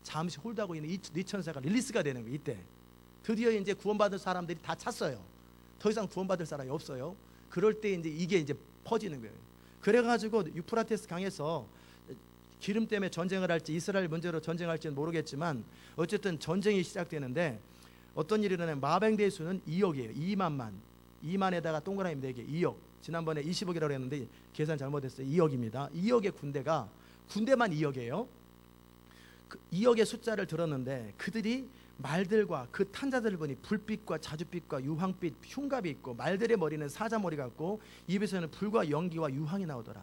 잠시 홀드하고 있는 이 4천사가 릴리스가 되는 거예요. 이때 드디어 이제 구원받을 사람들이 다 찼어요. 더 이상 구원받을 사람이 없어요. 그럴 때 이제 이게 이제 퍼지는 거예요. 그래가지고 유프라테스 강에서 기름 때문에 전쟁을 할지 이스라엘 문제로 전쟁할지는 모르겠지만 어쨌든 전쟁이 시작되는데, 어떤 일이 일어나면 마병대의 수는 2억이에요. 2만에다가 동그라미 4개, 2억. 지난번에 20억이라고 했는데 계산 잘못했어요. 2억입니다. 2억의 군대만 2억이에요. 그 2억의 숫자를 들었는데 그들이 말들과 그 탄자들을 보니 불빛과 자줏빛과 유황빛 흉갑이 있고, 말들의 머리는 사자머리 같고 입에서는 불과 연기와 유황이 나오더라.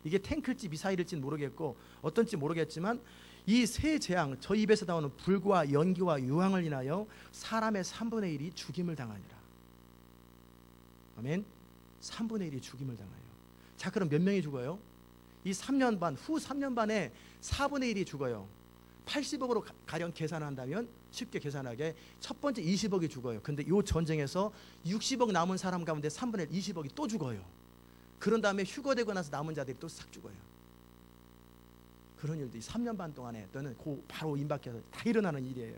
이게 탱크일지 미사일일지는 모르겠고 어떤지 모르겠지만 이 세 재앙, 저 입에서 나오는 불과 연기와 유황을 인하여 사람의 3분의 1이 죽임을 당하니라. 아멘. 3분의 1이 죽임을 당해요. 자, 그럼 몇 명이 죽어요? 이 3년 반, 후 3년 반에 4분의 1이 죽어요. 80억으로 가령 계산한다면, 쉽게 계산하게 첫 번째 20억이 죽어요. 근데 이 전쟁에서 60억 남은 사람 가운데 3분의 1, 20억이 또 죽어요. 그런 다음에 휴거되고 나서 남은 자들이 또 싹 죽어요. 그런 일도 3년 반 동안에 또는 바로 임박해서 다 일어나는 일이에요.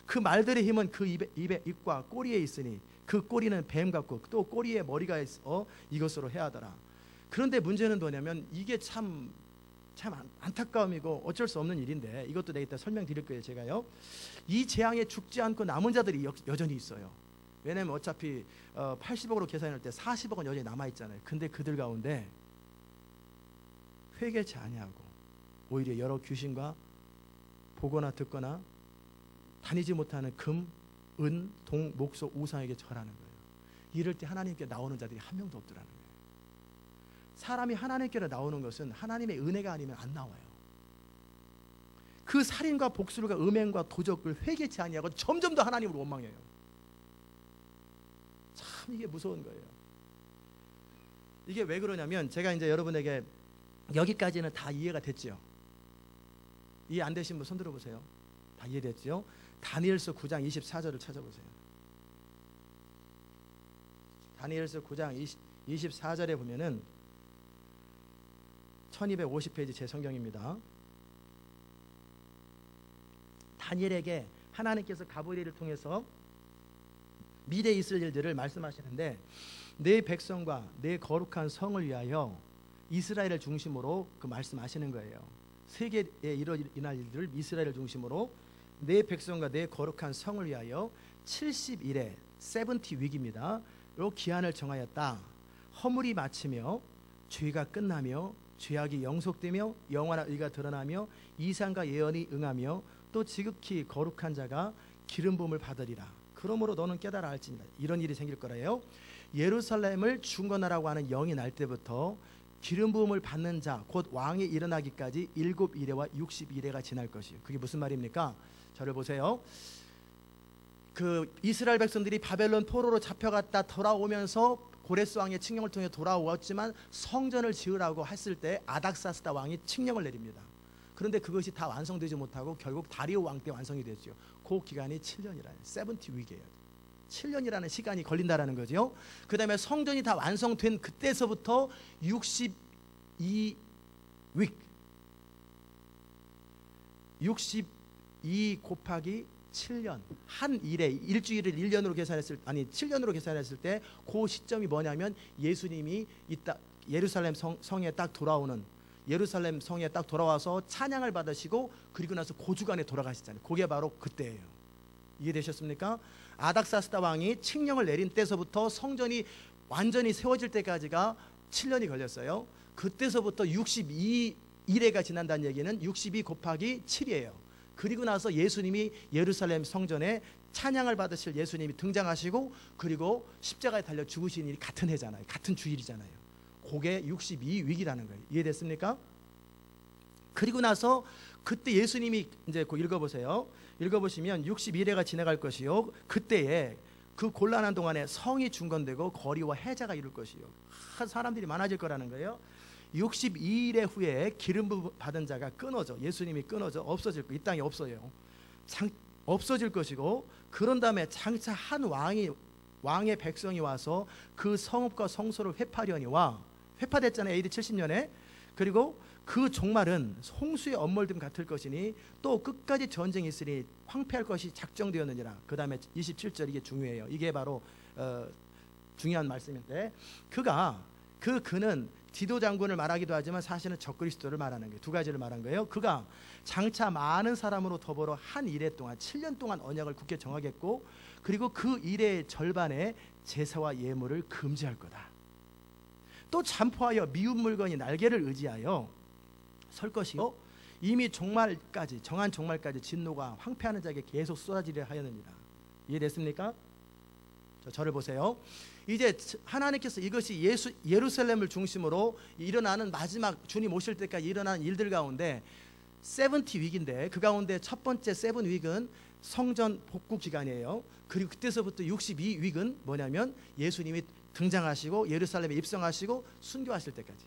그 말들의 힘은 그 입과 꼬리에 있으니 그 꼬리는 뱀 같고 또 꼬리에 머리가 있어 이것으로 해하더라. 그런데 문제는 뭐냐면 이게 참 안타까움이고 어쩔 수 없는 일인데, 이것도 내가 이따 설명드릴 거예요. 제가요, 이 재앙에 죽지 않고 남은 자들이 여전히 있어요. 왜냐하면 어차피 80억으로 계산할 때 40억은 여전히 남아있잖아요. 근데 그들 가운데 회개치 아니하고 오히려 여러 귀신과 보거나 듣거나 다니지 못하는 금, 은, 동, 목소, 우상에게 절하는 거예요. 이럴 때 하나님께 나오는 자들이 한 명도 없더라는 거예요. 사람이 하나님께로 나오는 것은 하나님의 은혜가 아니면 안 나와요. 그 살인과 복술과 음행과 도적을 회개치 아니하고 점점 더 하나님을 원망해요. 참 이게 무서운 거예요. 이게 왜 그러냐면, 제가 이제 여러분에게 여기까지는 다 이해가 됐죠. 이해 안 되신 분 손 들어보세요. 다 이해됐죠? 다니엘서 9장 24절을 찾아보세요. 다니엘서 9장 24절에 보면은 1250페이지 제 성경입니다. 다니엘에게 하나님께서 가브리엘을 통해서 미래 있을 일들을 말씀하시는데 내 백성과 내 거룩한 성을 위하여 이스라엘을 중심으로 그 말씀하시는 거예요. 세계에 일어날 일들을 이스라엘을 중심으로 내 백성과 내 거룩한 성을 위하여 70일의 70 위기입니다. 요 기한을 정하였다. 허물이 마치며 죄가 끝나며 죄악이 영속되며 영원한 의가 드러나며 이상과 예언이 응하며 또 지극히 거룩한 자가 기름 부음을 받으리라. 그러므로 너는 깨달아 알지니라. 이런 일이 생길 거래요. 예루살렘을 중건하라고 하는 영이 날 때부터 기름 부음을 받는 자 곧 왕이 일어나기까지 7이레와 60이레가 지날 것이에요. 그게 무슨 말입니까? 저를 보세요. 그 이스라엘 백성들이 바벨론 포로로 잡혀갔다 돌아오면서 고레스 왕의 칙령을 통해 돌아오었지만 성전을 지으라고 했을 때 아닥사스다 왕이 칙령을 내립니다. 그런데 그것이 다 완성되지 못하고 결국 다리오 왕 때 완성이 됐죠. 그 기간이 7년이라는 70 위기예요. 7년이라는 시간이 걸린다라는 거죠. 그 다음에 성전이 다 완성된 그때서부터 62 곱하기 7년 한 일에 일주일을 1년으로 계산했을 7년으로 계산했을 때 그 시점이 뭐냐면 예수님이 예루살렘 성에 딱 돌아오는 예루살렘 성에 딱 돌아와서 찬양을 받으시고 그리고 나서 고주간에 돌아가시잖아요. 그게 바로 그때예요. 이해되셨습니까? 아닥사스다 왕이 칙령을 내린 때서부터 성전이 완전히 세워질 때까지가 7년이 걸렸어요. 그때서부터 62일에가 지난다는 얘기는 62 곱하기 7이에요. 그리고 나서 예수님이 예루살렘 성전에 찬양을 받으실 예수님이 등장하시고 그리고 십자가에 달려 죽으신 일이 같은 해잖아요. 같은 주일이잖아요. 그게 62 위기라는 거예요. 이해됐습니까? 그리고 나서 그때 예수님이 이제 읽어보세요. 읽어보시면 61회가 지나갈 것이요. 그때에 그 곤란한 동안에 성이 중건되고 거리와 해자가 이룰 것이요. 사람들이 많아질 거라는 거예요. 62일의 후에 기름 받은 자가 끊어져 예수님이 끊어져 없어질 거. 이 땅에 없어요. 없어질 것이고 그런 다음에 장차 한 왕의 백성이 와서 그 성읍과 성소를 회파하려니와 회파됐잖아요. AD 70년에. 그리고 그 종말은 홍수의 엄몰됨 같을 것이니 또 끝까지 전쟁이 있으니 황폐할 것이 작정되었느니라. 그 다음에 27절 이게 중요해요. 이게 바로 중요한 말씀인데 그는 디도 장군을 말하기도 하지만 사실은 적그리스도를 말하는 거예요. 두 가지를 말한 거예요. 그가 장차 많은 사람으로 더불어 한 일해 동안 7년 동안 언약을 굳게 정하겠고 그리고 그 일의 절반에 제사와 예물을 금지할 거다. 또 잠포하여 미운 물건이 날개를 의지하여 설 것이요 이미 종말까지 정한 종말까지 진노가 황폐하는 자에게 계속 쏟아지려 하였느니라. 이해됐습니까? 저를 보세요. 이제 하나님께서 이것이 예루살렘을 중심으로 일어나는 마지막 주님 오실 때까지 일어나는 일들 가운데 70 위기인데 그 가운데 첫 번째 7 위기는 성전 복구 기간이에요. 그리고 그때서부터 62 위기는 뭐냐면 예수님이 등장하시고 예루살렘에 입성하시고 순교하실 때까지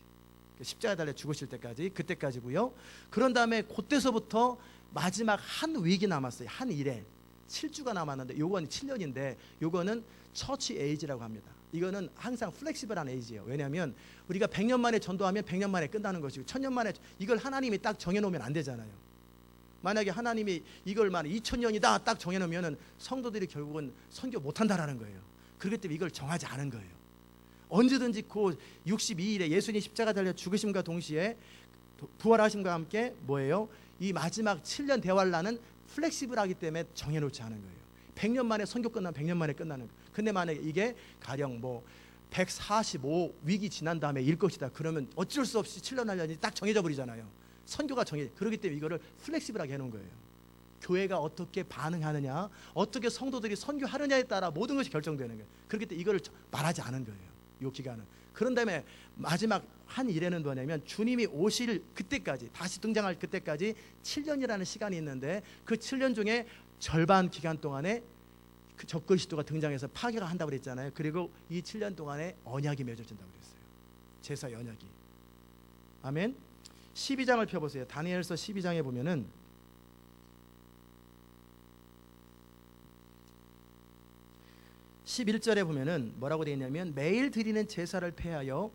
십자가에 달려 죽으실 때까지 그때까지고요. 그런 다음에 그때서부터 마지막 한 위기 남았어요. 한 일에 7주가 남았는데 요건 7년인데 요거는 처치 에이지라고 합니다. 이거는 항상 플렉시블한 에이지예요. 왜냐하면 우리가 100년 만에 전도하면 100년 만에 끝나는 것이고 1000년 만에 이걸 하나님이 딱 정해놓으면 안 되잖아요. 만약에 하나님이 이걸 2000년이다 딱 정해놓으면 성도들이 결국은 선교 못한다라는 거예요. 그렇기 때문에 이걸 정하지 않은 거예요. 언제든지 그 62일에 예수님 십자가 달려 죽으심과 동시에 부활하심과 함께 뭐예요? 이 마지막 7년 대환란은 플렉시블하기 때문에 정해놓지 않은 거예요. 100년 만에 선교 끝나면 100년 만에 끝나는 거예요. 근데 만약에 이게 가령 145 위기 지난 다음에 일 것이다. 그러면 어쩔 수 없이 7년 하려니 딱 정해져 버리잖아요. 선교가 그렇기 때문에 이거를 플렉시블하게 해놓은 거예요. 교회가 어떻게 반응하느냐, 어떻게 성도들이 선교하느냐에 따라 모든 것이 결정되는 거예요. 그렇기 때문에 이거를 말하지 않은 거예요. 이 기간은. 그런 다음에 마지막 한 일에는 뭐냐면 주님이 오실 그때까지 다시 등장할 그때까지 7년이라는 시간이 있는데 그 7년 중에 절반 기간 동안에 그 적그리스도가 등장해서 파괴가 한다고 그랬잖아요. 그리고 이 7년 동안에 언약이 맺어진다고 그랬어요. 제사의 언약이. 아멘. 12장을 펴보세요. 다니엘서 12장에 보면은 11절에 보면은 뭐라고 되어 있냐면 매일 드리는 제사를 폐하여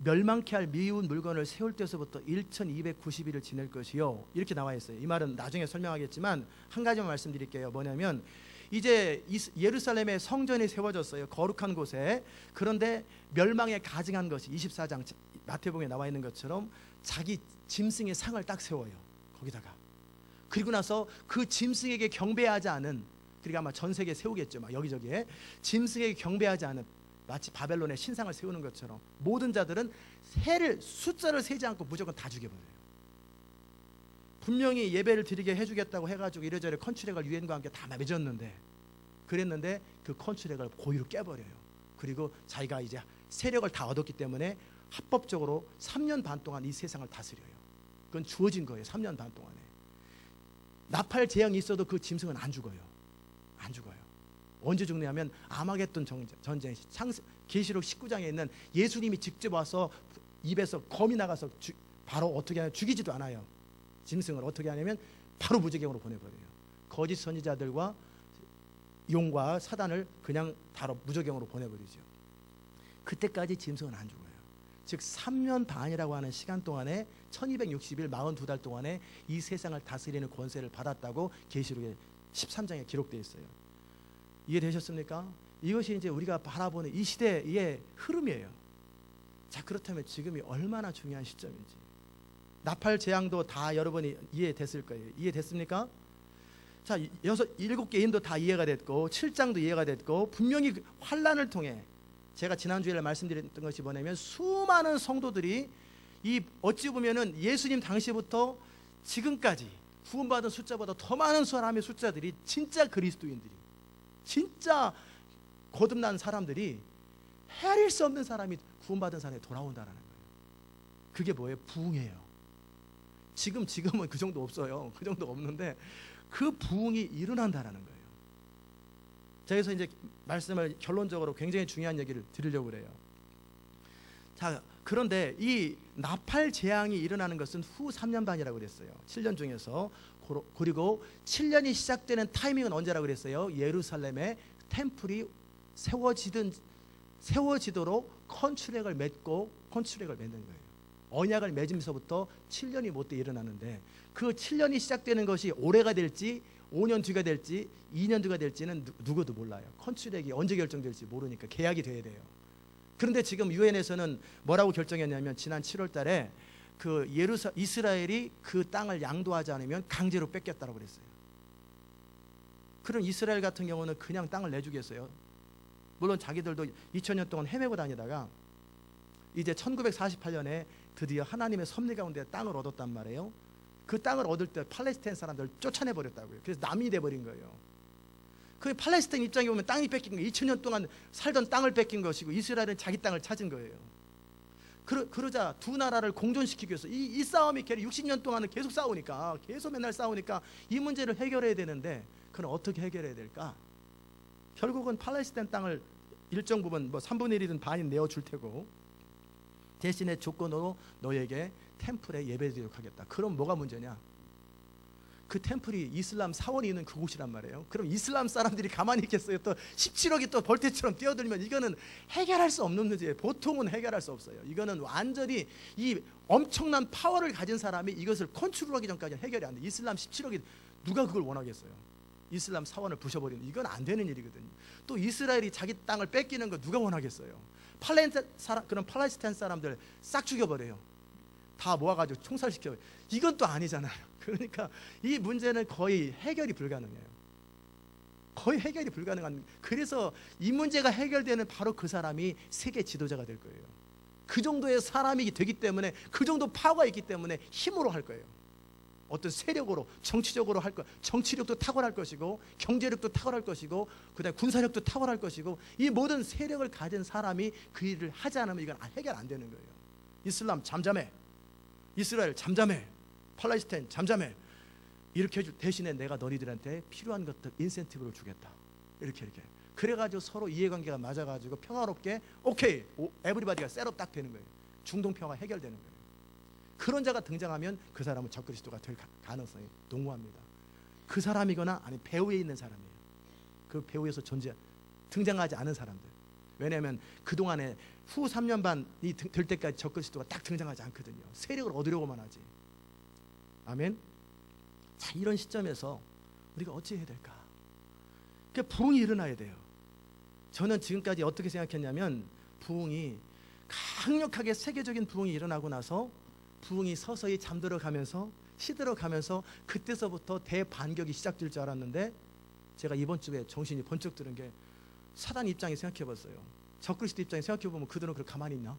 멸망케 할 미운 물건을 세울 때서부터 1290일을 지낼 것이요. 이렇게 나와 있어요. 이 말은 나중에 설명하겠지만 한 가지만 말씀드릴게요. 뭐냐면 이제 예루살렘의 성전이 세워졌어요. 거룩한 곳에. 그런데 멸망에 가증한 것이 24장 마태복음에 나와 있는 것처럼 자기 짐승의 상을 딱 세워요. 거기다가. 그리고 나서 그 짐승에게 경배하지 않은, 그러니까 아마 전 세계에 세우겠죠. 막 여기저기에 짐승에게 경배하지 않은, 마치 바벨론의 신상을 세우는 것처럼 모든 자들은 숫자를 세지 않고 무조건 다 죽여버려요. 분명히 예배를 드리게 해주겠다고 해가지고 이래저래 컨트랙을 유엔과 함께 다 맺었는데, 그랬는데 그 컨트랙을 고의로 깨버려요. 그리고 자기가 이제 세력을 다 얻었기 때문에 합법적으로 3년 반 동안 이 세상을 다스려요. 그건 주어진 거예요. 3년 반 동안에. 나팔 재앙이 있어도 그 짐승은 안 죽어요. 안 죽어요. 언제 죽냐면 아마겟돈 전쟁, 계시록 19장에 있는 예수님이 직접 와서 입에서 검이 나가서 바로 어떻게 하냐, 죽이지도 않아요. 짐승을 어떻게 하냐면 바로 무지개으로 보내버려요. 거짓 선지자들과 용과 사단을 그냥 바로 무저갱으로 보내버리죠. 그때까지 짐승은 안 죽어요. 즉 3년 반이라고 하는 시간 동안에 1260일 42달 동안에 이 세상을 다스리는 권세를 받았다고 계시록의 13장에 기록되어 있어요. 이해되셨습니까? 이것이 이제 우리가 바라보는 이 시대의 흐름이에요. 자, 그렇다면 지금이 얼마나 중요한 시점인지. 나팔 재앙도 다 여러분이 이해됐을 거예요. 이해됐습니까? 자, 7개 인도 다 이해가 됐고 7장도 이해가 됐고, 분명히 환란을 통해 제가 지난주에 말씀드렸던 것이 뭐냐면 수많은 성도들이 이 어찌 보면은 예수님 당시부터 지금까지 구원받은 숫자보다 더 많은 사람의 숫자들이 진짜 그리스도인들이, 진짜 거듭난 사람들이, 헤아릴 수 없는 사람이 구원받은 사람이 돌아온다는 거예요. 그게 뭐예요? 부흥이에요. 지금은 그 정도 없어요. 그 정도 없는데 그 부흥이 일어난다는 거예요. 자, 그래서 이제 말씀을 결론적으로 굉장히 중요한 얘기를 드리려고 그래요. 자, 그런데 이 나팔 재앙이 일어나는 것은 후 3년 반이라고 그랬어요. 7년 중에서. 그리고 7년이 시작되는 타이밍은 언제라고 그랬어요? 예루살렘의 템플이 세워지도록 컨트랙을 맺는 거예요. 언약을 맺으면서부터 7년이 못돼 일어나는데, 그 7년이 시작되는 것이 올해가 될지 5년 뒤가 될지 2년 뒤가 될지는 누구도 몰라요. 컨트랙이 언제 결정될지 모르니까 계약이 돼야 돼요. 그런데 지금 유엔에서는 뭐라고 결정했냐면, 지난 7월 달에 그 이스라엘이 그 땅을 양도하지 않으면 강제로 뺏겼다고 그랬어요. 그럼 이스라엘 같은 경우는 그냥 땅을 내주겠어요? 물론 자기들도 2000년 동안 헤매고 다니다가 이제 1948년에 드디어 하나님의 섭리 가운데 땅을 얻었단 말이에요. 그 땅을 얻을 때 팔레스타인 사람들을 쫓아내버렸다고요. 그래서 남이 돼버린 거예요. 그 팔레스타인 입장에 보면 땅이 뺏긴 거예요. 2000년 동안 살던 땅을 뺏긴 것이고, 이스라엘은 자기 땅을 찾은 거예요. 그러자 두 나라를 공존시키기 위해서 이 싸움이 60년 동안은 계속 싸우니까, 계속 맨날 싸우니까 이 문제를 해결해야 되는데, 그럼 어떻게 해결해야 될까? 결국은 팔레스타인 땅을 일정 부분, 뭐 3분의 1이든 반은 내어줄 테고, 대신에 조건으로 너에게 템플에 예배드리도록 하겠다. 그럼 뭐가 문제냐? 그 템플이 이슬람 사원이 있는 그곳이란 말이에요. 그럼 이슬람 사람들이 가만히 있겠어요? 또 17억이 또 벌떼처럼 뛰어들면 이거는 해결할 수 없는 문제예요. 보통은 해결할 수 없어요. 이거는 완전히 이 엄청난 파워를 가진 사람이 이것을 컨트롤하기 전까지는 해결이 안 돼. 이슬람 17억이 누가 그걸 원하겠어요? 이슬람 사원을 부셔버리는, 이건 안 되는 일이거든요. 또 이스라엘이 자기 땅을 뺏기는 거 누가 원하겠어요? 그런 팔레스타인 사람들 싹 죽여버려요. 다 모아가지고 총살시켜요. 이건 또 아니잖아요. 그러니까 이 문제는 거의 해결이 불가능해요. 거의 해결이 불가능한. 그래서 이 문제가 해결되는 바로 그 사람이 세계 지도자가 될 거예요. 그 정도의 사람이 되기 때문에, 그 정도 파워가 있기 때문에 힘으로 할 거예요. 어떤 세력으로, 정치적으로 할 거, 정치력도 탁월할 것이고, 경제력도 탁월할 것이고, 그다음에 군사력도 탁월할 것이고, 이 모든 세력을 가진 사람이 그 일을 하지 않으면 이건 해결 안 되는 거예요. 이슬람 잠잠해, 이스라엘 잠잠해, 팔레스타인 잠잠해, 이렇게 해줄 대신에 내가 너희들한테 필요한 것들 인센티브를 주겠다. 이렇게 그래가지고 서로 이해관계가 맞아가지고 평화롭게 오케이, 에브리바디가 셋업 딱 되는 거예요. 중동 평화가 해결되는 거예요. 그런 자가 등장하면 그 사람은 적그리스도가 될 가능성이 농후합니다. 그 사람이거나 아니 배후에 있는 사람이에요. 그 배후에서 등장하지 않은 사람들. 왜냐하면 그동안에 후 3년 반이 될 때까지 적그리스도가 딱 등장하지 않거든요. 세력을 얻으려고만 하지. 아멘. 자, 이런 시점에서 우리가 어찌 해야 될까? 그 부흥이 일어나야 돼요. 저는 지금까지 어떻게 생각했냐면 부흥이 강력하게 세계적인 부흥이 일어나고 나서 부흥이 서서히 잠들어가면서 시들어가면서 그때서부터 대반격이 시작될 줄 알았는데 제가 이번 주에 정신이 번쩍 드는 게 사단 입장에 생각해봤어요. 적그리스도 입장에 생각해보면 그들은 그렇게 가만히 있나?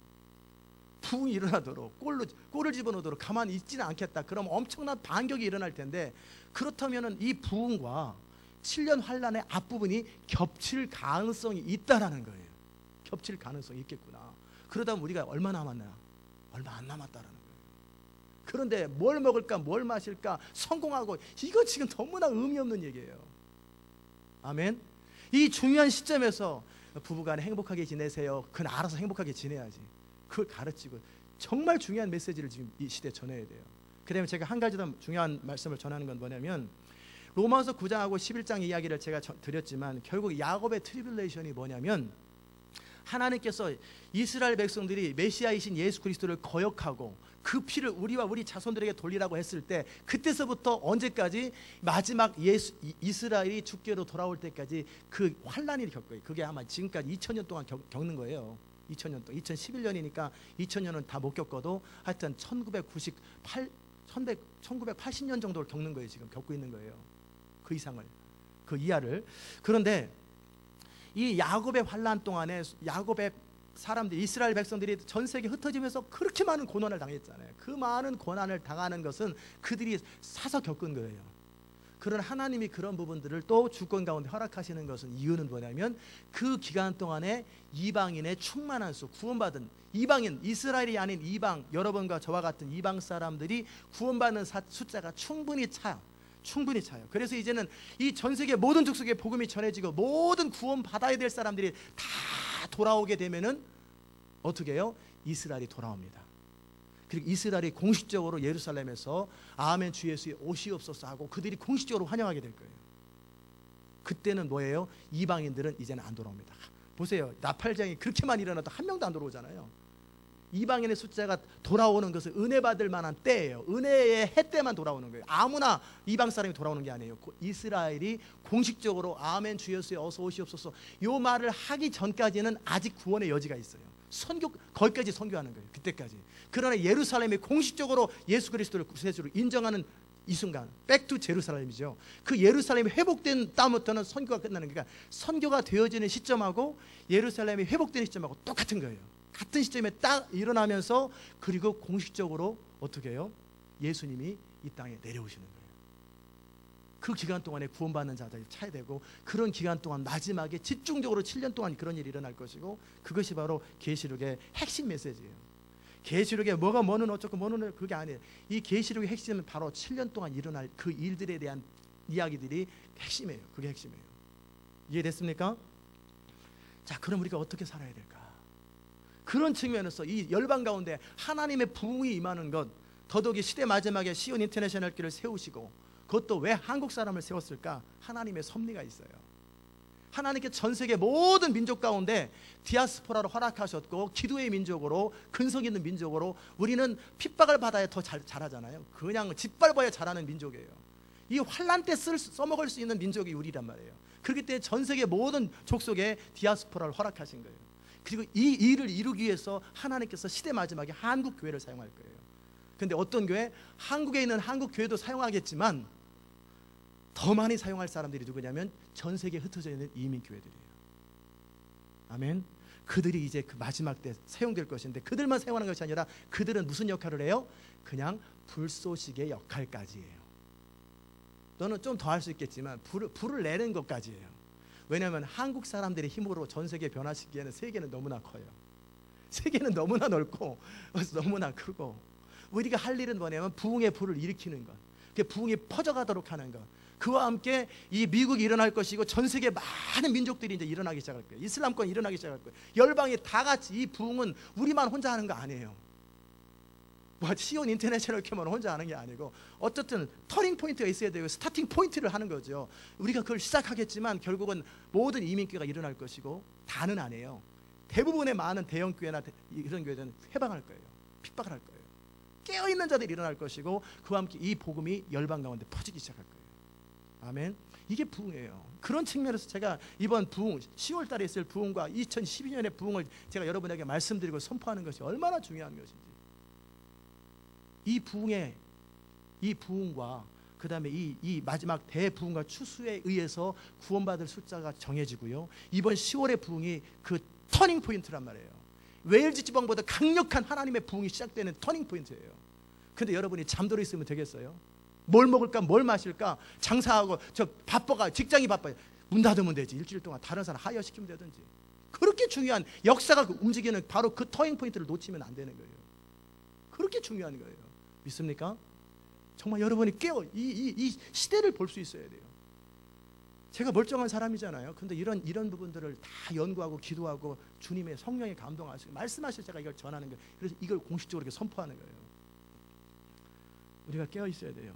부흥이 일어나도록 골을 집어넣도록 가만히 있지는 않겠다. 그럼 엄청난 반격이 일어날 텐데 그렇다면 이 부흥과 7년 환란의 앞부분이 겹칠 가능성이 있다라는 거예요. 겹칠 가능성이 있겠구나. 그러다 보면 우리가 얼마 남았나? 얼마 안 남았다라는 거예요. 그런데 뭘 먹을까 뭘 마실까 성공하고 이거 지금 너무나 의미 없는 얘기예요. 아멘. 이 중요한 시점에서 부부간에 행복하게 지내세요. 그건 알아서 행복하게 지내야지. 그걸 가르치고 정말 중요한 메시지를 지금 이 시대에 전해야 돼요. 그다음에 제가 한 가지 더 중요한 말씀을 전하는 건 뭐냐면 로마서 9장하고 11장 이야기를 제가 드렸지만 결국 야곱의 트리블레이션이 뭐냐면 하나님께서 이스라엘 백성들이 메시아이신 예수 그리스도를 거역하고 그 피를 우리와 우리 자손들에게 돌리라고 했을 때 그때서부터 언제까지 마지막 이스라엘이 주께로 돌아올 때까지 그 환란이 겪어요. 그게 아마 지금까지 2000년 동안 겪는 거예요. 2000년 동안 2011년이니까 2000년은 다 못 겪어도 하여튼 1980년 정도를 겪는 거예요. 지금 겪고 있는 거예요. 그 이상을 그 이하를. 그런데 이 야곱의 환란 동안에 야곱의 사람들 이스라엘 백성들이 전 세계 흩어지면서 그렇게 많은 고난을 당했잖아요. 그 많은 고난을 당하는 것은 그들이 사서 겪은 거예요. 그런 하나님이 그런 부분들을 또 주권 가운데 허락하시는 것은 이유는 뭐냐면 그 기간 동안에 이방인의 충만한 수 구원받은 이방인 이스라엘이 아닌 이방 여러분과 저와 같은 이방 사람들이 구원받는 숫자가 충분히 차요. 그래서 이제는 이 전 세계 모든 족속에 복음이 전해지고 모든 구원 받아야 될 사람들이 다 돌아오게 되면은 어떻게 해요? 이스라엘이 돌아옵니다. 그리고 이스라엘이 공식적으로 예루살렘에서 아멘 주 예수의 오시옵소서 하고 그들이 공식적으로 환영하게 될 거예요. 그때는 뭐예요? 이방인들은 이제는 안 돌아옵니다. 보세요. 나팔장이 그렇게 많이 일어나도 한 명도 안 돌아오잖아요. 이방인의 숫자가 돌아오는 것은 은혜 받을 만한 때예요. 은혜의 해 때만 돌아오는 거예요. 아무나 이방 사람이 돌아오는 게 아니에요. 이스라엘이 공식적으로 아멘 주 예수에 어서 오시옵소서 요 말을 하기 전까지는 아직 구원의 여지가 있어요. 거기까지 선교하는 거예요. 그때까지. 그러나 예루살렘이 공식적으로 예수 그리스도를 구세주로 인정하는 이 순간 백투 제루살렘이죠. 그 예루살렘이 회복된 다음부터는 선교가 끝나는 거니까 선교가 되어지는 시점하고 예루살렘이 회복되는 시점하고 똑같은 거예요. 같은 시점에 딱 일어나면서 그리고 공식적으로 어떻게 해요? 예수님이 이 땅에 내려오시는 거예요. 그 기간 동안에 구원받는 자들이 차야 되고 그런 기간 동안 마지막에 집중적으로 7년 동안 그런 일이 일어날 것이고 그것이 바로 계시록의 핵심 메시지예요. 계시록에 뭐는 어쩌고 뭐는 그게 아니에요. 이 계시록의 핵심은 바로 7년 동안 일어날 그 일들에 대한 이야기들이 핵심이에요. 그게 핵심이에요. 이해됐습니까? 자, 그럼 우리가 어떻게 살아야 될까? 그런 측면에서 이 열방 가운데 하나님의 부흥이 임하는 것 더더욱이 시대 마지막에 시온 인터내셔널 교회를 세우시고 그것도 왜 한국 사람을 세웠을까? 하나님의 섭리가 있어요. 하나님께 전 세계 모든 민족 가운데 디아스포라로 허락하셨고 기도의 민족으로 근성 있는 민족으로 우리는 핍박을 받아야 더 잘하잖아요. 그냥 짓밟아야 잘하는 민족이에요. 이 환란 때 써먹을 수 있는 민족이 우리란 말이에요. 그렇기 때문에 전 세계 모든 족속에 디아스포라를 허락하신 거예요. 그리고 이 일을 이루기 위해서 하나님께서 시대 마지막에 한국 교회를 사용할 거예요. 그런데 어떤 교회? 한국에 있는 한국 교회도 사용하겠지만 더 많이 사용할 사람들이 누구냐면 전 세계에 흩어져 있는 이민 교회들이에요. 아멘. 그들이 이제 그 마지막 때 사용될 것인데 그들만 사용하는 것이 아니라 그들은 무슨 역할을 해요? 그냥 불쏘시개 역할까지예요. 너는 좀 더 할 수 있겠지만 불을 내는 것까지예요. 왜냐하면 한국 사람들의 힘으로 전 세계 변화시키기에는 세계는 너무나 커요. 세계는 너무나 넓고 너무나 크고 우리가 할 일은 뭐냐면 부흥의 불을 일으키는 것, 그 부흥이 퍼져가도록 하는 것. 그와 함께 이 미국이 일어날 것이고 전 세계 많은 민족들이 이제 일어나기 시작할 거예요. 이슬람권이 일어나기 시작할 거예요. 열방이 다 같이 이 부흥은 우리만 혼자 하는 거 아니에요. 뭐 시온 인터내셔널 캠은 혼자 하는 게 아니고 어쨌든 터닝 포인트가 있어야 되고 스타팅 포인트를 하는 거죠. 우리가 그걸 시작하겠지만 결국은 모든 이민교회가 일어날 것이고 다는 아니에요. 대부분의 많은 대형 교회나 이런 교회들은 회방할 거예요. 핍박을 할 거예요. 깨어있는 자들이 일어날 것이고 그와 함께 이 복음이 열방 가운데 퍼지기 시작할 거예요. 아멘. 이게 부흥이에요. 그런 측면에서 제가 이번 부흥 10월 달에 있을 부흥과 2012년의 부흥을 제가 여러분에게 말씀드리고 선포하는 것이 얼마나 중요한 것인지, 이 부흥과 그 다음에 이 마지막 대부흥과 추수에 의해서 구원받을 숫자가 정해지고요, 이번 10월의 부흥이 그 터닝 포인트란 말이에요. 웨일즈 지방보다 강력한 하나님의 부흥이 시작되는 터닝 포인트예요. 근데 여러분이 잠들어 있으면 되겠어요? 뭘 먹을까, 뭘 마실까, 장사하고 저 바빠가, 직장이 바빠요. 문 닫으면 되지. 일주일 동안 다른 사람 하이어시키면 되든지. 그렇게 중요한 역사가 움직이는 바로 그 터닝 포인트를 놓치면 안 되는 거예요. 그렇게 중요한 거예요. 믿습니까? 정말 여러분이 이 시대를 볼 수 있어야 돼요. 제가 멀쩡한 사람이잖아요. 근데 이런 부분들을 다 연구하고 기도하고 주님의 성령의 감동하시고 말씀하실 제가 이걸 전하는 거예요. 그래서 이걸 공식적으로 이렇게 선포하는 거예요. 우리가 깨어 있어야 돼요.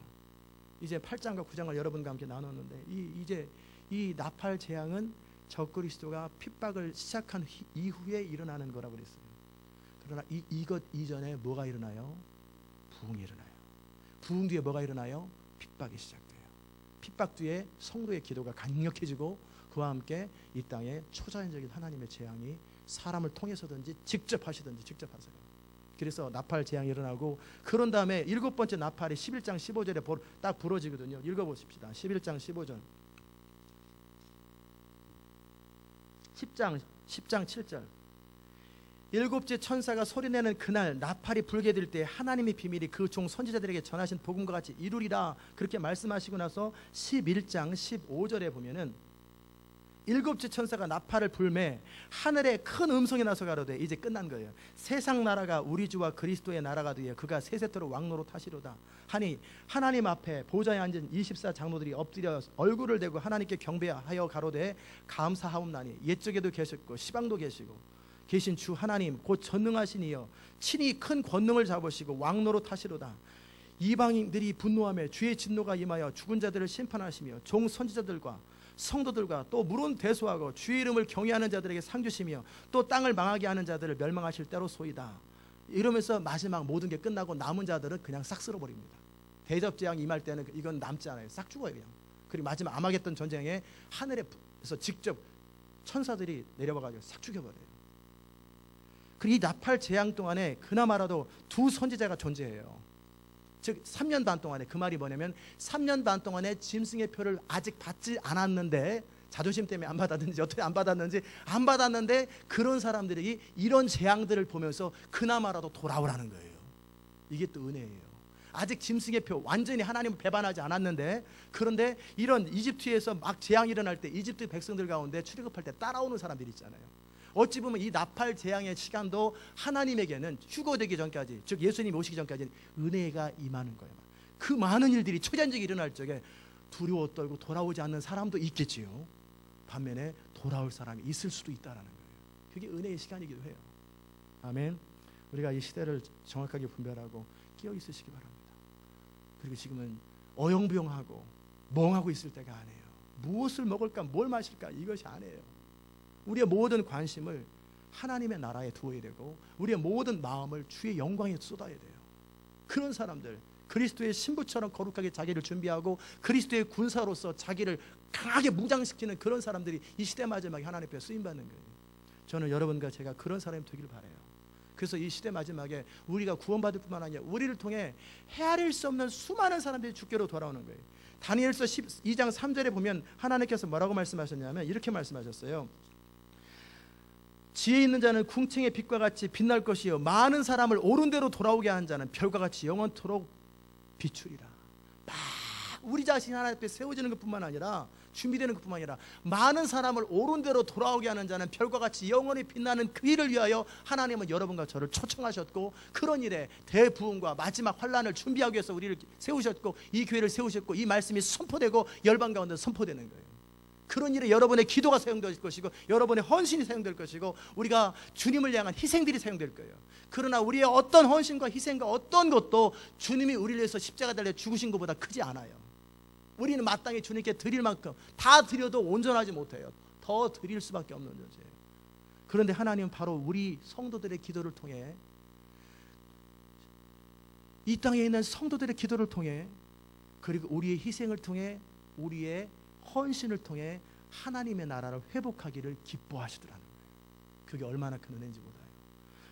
이제 8장과 9장을 여러분과 함께 나눴는데 이제 이 나팔 재앙은 적그리스도가 핍박을 시작한 이후에 일어나는 거라고 그랬어요. 그러나 이것 이전에 뭐가 일어나요? 부흥이 일어나요. 부흥 뒤에 뭐가 일어나요? 핍박이 시작돼요. 핍박 뒤에 성도의 기도가 강력해지고 그와 함께 이 땅에 초자연적인 하나님의 재앙이 사람을 통해서든지 직접 하시든지 직접 하세요. 그래서 나팔 재앙이 일어나고, 그런 다음에 7번째 나팔이 11장 15절에 딱 부러지거든요. 읽어보십시다. 11장 15절. 10장 7절. 7째 천사가 소리내는 그날 나팔이 불게 될 때 하나님의 비밀이 그 종 선지자들에게 전하신 복음과 같이 이루리라, 그렇게 말씀하시고 나서 11장 15절에 보면은 7째 천사가 나팔을 불매 하늘에 큰 음성이 나서 가로되 이제 끝난 거예요. 세상 나라가 우리 주와 그리스도의 나라가 되어 그가 세세토록 왕노로 타시로다 하니 하나님 앞에 보좌에 앉은 24장로들이 엎드려 얼굴을 대고 하나님께 경배하여 가로되 감사하옵나니 옛적에도 계셨고 시방도 계신 주 하나님 곧 전능하신 이여 친히 큰 권능을 잡으시고 왕노로 타시로다. 이방인들이 분노하며 주의 진노가 임하여 죽은 자들을 심판하시며 종 선지자들과 성도들과 또 물은 대수하고 주의 이름을 경외하는 자들에게 상 주시며 또 땅을 망하게 하는 자들을 멸망하실 때로소이다. 이러면서 마지막 모든 게 끝나고 남은 자들은 그냥 싹 쓸어버립니다. 대접재앙 임할 때는 이건 남지 않아요. 싹 죽어요 그냥. 그리고 마지막 아마겟돈 전쟁에 하늘에서 직접 천사들이 내려와가지고 싹 죽여버려요. 그리고 이 나팔 재앙 동안에 그나마라도 두 선지자가 존재해요. 즉 3년 반 동안에, 그 말이 뭐냐면 3년 반 동안에 짐승의 표를 아직 받지 않았는데, 자존심 때문에 안 받았는지 어떻게 안 받았는데 그런 사람들이 이런 재앙들을 보면서 그나마라도 돌아오라는 거예요. 이게 또 은혜예요. 아직 짐승의 표, 완전히 하나님을 배반하지 않았는데, 그런데 이런 이집트에서 막 재앙이 일어날 때 이집트 백성들 가운데 출애굽할 때 따라오는 사람들이 있잖아요. 어찌 보면 이 나팔 재앙의 시간도 하나님에게는 휴거되기 전까지, 즉 예수님이 오시기 전까지 은혜가 임하는 거예요. 그 많은 일들이 초전쟁이 일어날 적에 두려워 떨고 돌아오지 않는 사람도 있겠지요. 반면에 돌아올 사람이 있을 수도 있다라는 거예요. 그게 은혜의 시간이기도 해요. 아멘. 우리가 이 시대를 정확하게 분별하고 끼어 있으시기 바랍니다. 그리고 지금은 어영부영하고 멍하고 있을 때가 아니에요. 무엇을 먹을까, 뭘 마실까, 이것이 아니에요. 우리의 모든 관심을 하나님의 나라에 두어야 되고 우리의 모든 마음을 주의 영광에 쏟아야 돼요. 그런 사람들, 그리스도의 신부처럼 거룩하게 자기를 준비하고 그리스도의 군사로서 자기를 강하게 무장시키는 그런 사람들이 이 시대 마지막에 하나님 앞에 쓰임받는 거예요. 저는 여러분과 제가 그런 사람이 되길 바라요. 그래서 이 시대 마지막에 우리가 구원받을 뿐만 아니라 우리를 통해 헤아릴 수 없는 수많은 사람들이 주께로 돌아오는 거예요. 다니엘서 12장 3절에 보면 하나님께서 뭐라고 말씀하셨냐면 이렇게 말씀하셨어요. 지혜 있는 자는 궁창의 빛과 같이 빛날 것이요 많은 사람을 옳은 대로 돌아오게 하는 자는 별과 같이 영원토록 비추리라. 막 우리 자신이 하나님 앞에 세워지는 것뿐만 아니라 준비되는 것뿐만 아니라 많은 사람을 옳은 대로 돌아오게 하는 자는 별과 같이 영원히 빛나는 그 일을 위하여 하나님은 여러분과 저를 초청하셨고, 그런 일에 대부흥과 마지막 환란을 준비하기 위해서 우리를 세우셨고 이 교회를 세우셨고 이 말씀이 선포되고 열방 가운데 선포되는 거예요. 그런 일에 여러분의 기도가 사용될 것이고 여러분의 헌신이 사용될 것이고 우리가 주님을 향한 희생들이 사용될 거예요. 그러나 우리의 어떤 헌신과 희생과 어떤 것도 주님이 우리를 위해서 십자가 달려 죽으신 것보다 크지 않아요. 우리는 마땅히 주님께 드릴 만큼 다 드려도 온전하지 못해요. 더 드릴 수밖에 없는 존재예요. 그런데 하나님은 바로 우리 성도들의 기도를 통해, 이 땅에 있는 성도들의 기도를 통해, 그리고 우리의 희생을 통해 우리의 헌신을 통해 하나님의 나라를 회복하기를 기뻐하시더라는 거예요. 그게 얼마나 큰 은혜인지 몰라요.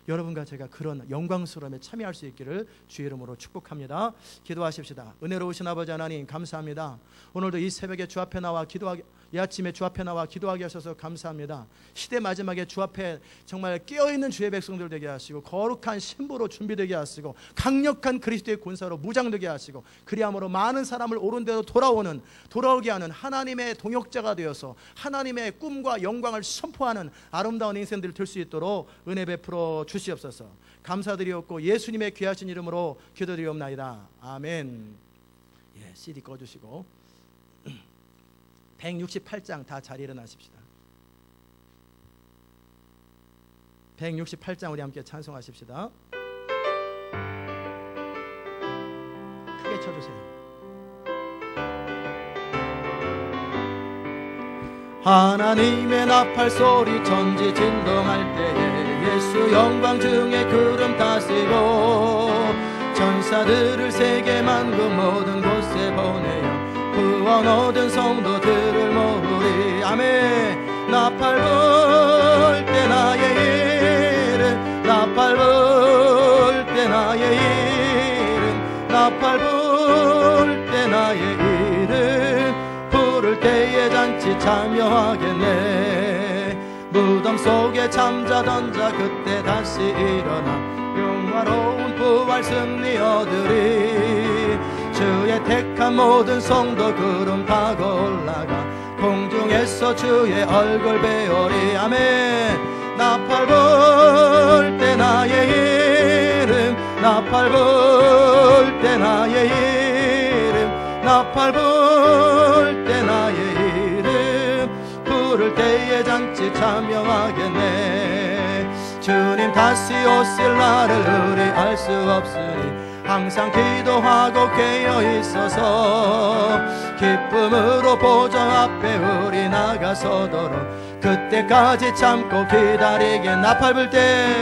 여러분과 제가 그런 영광스러움에 참여할 수 있기를 주의 이름으로 축복합니다. 기도하십시다. 은혜로우신 아버지 하나님, 감사합니다. 오늘도 이 새벽에 주 앞에 나와 기도하기, 이 아침에 주 앞에 나와 기도하게 하셔서 감사합니다. 시대 마지막에 주 앞에 정말 깨어있는 주의 백성들 되게 하시고, 거룩한 신부로 준비되게 하시고, 강력한 그리스도의 군사로 무장되게 하시고, 그리함으로 많은 사람을 옳은 대로 돌아오게 하는 하나님의 동역자가 되어서 하나님의 꿈과 영광을 선포하는 아름다운 인생들이 될 수 있도록 은혜 베풀어 주시옵소서. 감사드리옵고 예수님의 귀하신 이름으로 기도드리옵나이다. 아멘. CD 꺼주시고 168장 다 자리에 일어나십시다. 168장 우리 함께 찬송하십시다. 크게 쳐주세요. 하나님의 나팔 소리 천지 진동할 때에 예수 영광 중에 구름 타시고 천사들을 세계 만국 모든 곳에 보내어 구원 얻은 성도들을 모으리. 아멘. 나팔 불 때 나의 이름, 나팔 불 때 나의 이름, 나팔 불 때 나의 이름, 부를 때에 잔치 참여하겠네. 무덤 속에 잠자던 자 그때 다시 일어나 영화로운 부활 승리 얻으리. 주의 택한 모든 성도 구름 타고 올라가 공중에서 주의 얼굴 배우리. 아멘. 나팔 불 때 나의 이름, 나팔 불 때 나의 이름, 나팔 불 때 나의 이름, 부를 때에 잔치 참여하겠네. 주님 다시 오실 날을 우리 알 수 없으니 항상 기도하고 깨어 있어서 기쁨으로 보좌 앞에 우리 나가서도록 그때까지 참고 기다리게. 나팔 불 때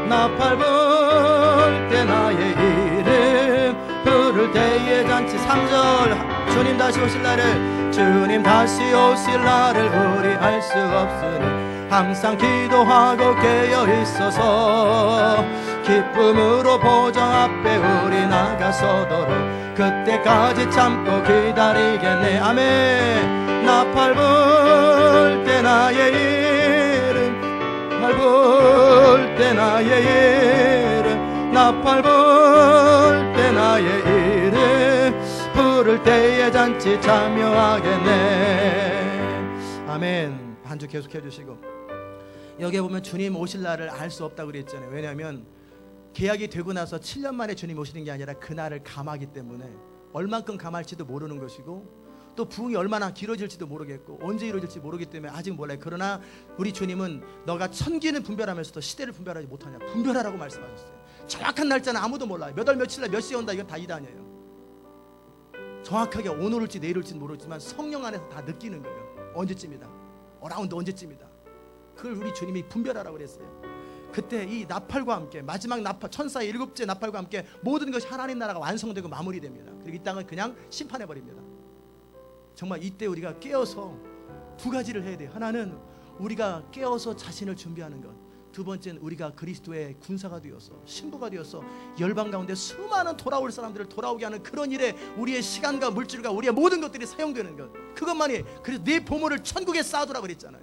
나팔 불 때 나의 이름, 부를 때에 잔치. 3절 주님 다시 오실 날을, 주님 다시 오실 날을 우리 알 수 없으니 항상 기도하고 깨어 있어서 기쁨으로 보좌 앞에 우리 나가서도록 그때까지 참고 기다리겠네. 아멘. 나팔 불 때 나의 이름, 나팔 불 때 나의 이름, 나팔 불 때 나의 이름, 부를 때에 잔치 참여하겠네. 아멘. 반주 계속해 주시고, 여기에 보면 주님 오실 날을 알 수 없다고 그랬잖아요. 왜냐하면 계약이 되고 나서 7년 만에 주님 오시는 게 아니라 그날을 감하기 때문에 얼만큼 감할지도 모르는 것이고, 또 부흥이 얼마나 길어질지도 모르겠고 언제 이루어질지 모르기 때문에 아직 몰라요. 그러나 우리 주님은 너가 천기는 분별하면서도 시대를 분별하지 못하냐, 분별하라고 말씀하셨어요. 정확한 날짜는 아무도 몰라요. 몇 월 며칠 날 몇 시에 온다, 이건 다 이단이에요. 정확하게 오늘 올지 내일 올지는 모르지만 성령 안에서 다 느끼는 거예요. 언제쯤이다, 어라운드 언제쯤이다. 그걸 우리 주님이 분별하라고 그랬어요. 그때 이 나팔과 함께, 마지막 나팔, 천사의 7째 나팔과 함께 모든 것이 하나님 나라가 완성되고 마무리됩니다. 그리고 이 땅은 그냥 심판해버립니다. 정말 이때 우리가 깨어서 두 가지를 해야 돼요. 하나는 우리가 깨어서 자신을 준비하는 것, 두 번째는 우리가 그리스도의 군사가 되어서 신부가 되어서 열방 가운데 수많은 돌아올 사람들을 돌아오게 하는 그런 일에 우리의 시간과 물질과 우리의 모든 것들이 사용되는 것, 그것만이. 그래서 네 보물을 천국에 쌓아두라고 그랬잖아요.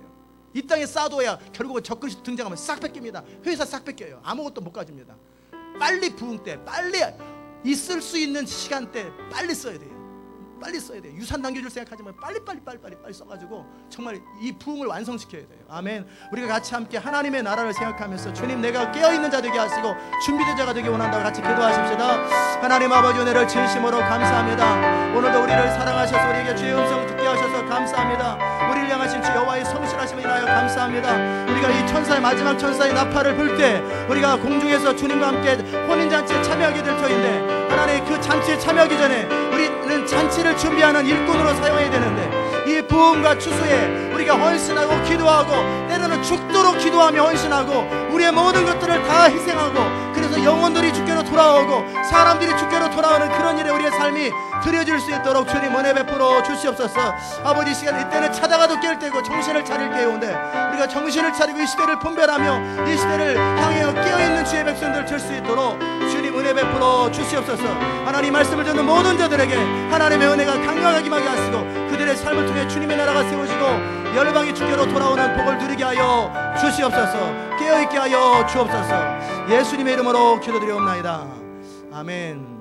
이 땅에 쌓아둬야 결국은 적그리스도 등장하면 싹 뺏깁니다. 회사 싹 뺏겨요. 아무것도 못 가집니다. 빨리 부흥 때, 빨리 있을 수 있는 시간대 빨리 써야 돼요. 빨리 써야 돼요. 유산 남겨줄 생각하지 말고 빨리 써가지고 정말 이 부흥을 완성시켜야 돼요. 아멘. 우리가 같이 함께 하나님의 나라를 생각하면서 주님, 내가 깨어있는 자 되게 하시고 준비된 자가 되게 원한다고 같이 기도하십시다. 하나님 아버지, 은혜를 진심으로 감사합니다. 오늘도 우리를 사랑하셔서 우리에게 주의 음성 듣게 하셔서 감사합니다. 우리를 향하신 주 여호와의 성실하심을 인하여 감사합니다. 우리가 이 천사의 마지막 천사의 나팔을 불 때 우리가 공중에서 주님과 함께 혼인잔치에 참여하게 될 터인데 하나님 그 잔치에 참여하기 전에 우리는 잔치를 준비하는 일꾼으로 사용해야 되는데 이 부흥과 추수에 우리가 헌신하고 기도하고 때로는 죽도록 기도하며 헌신하고 우리의 모든 것들을 다 희생하고 그래서 영혼들이 주께로 돌아오고 사람들이 주께로 돌아오는 그런 일에 우리의 삶이 드려질 수 있도록 주님 은혜 베풀어 주시옵소서. 아버지, 시간 이때는 자다가도 깰 때고 정신을 차릴 때인데 우리가 정신을 차리고 이 시대를 분별하며 이 시대를 향해 깨어있는 주의 백성들 될 수 있도록 주님 은혜 베풀어 주시옵소서. 하나님 말씀을 듣는 모든 자들에게 하나님의 은혜가 강력하게 임하게 하시고 그들의 삶을 통해 주님의 나라가 세워지고 열방이 주께로 돌아오는 복을 누리게 하여 주시옵소서. 깨어있게 하여 주옵소서. 예수님의 이름으로 기도드리옵나이다. 아멘.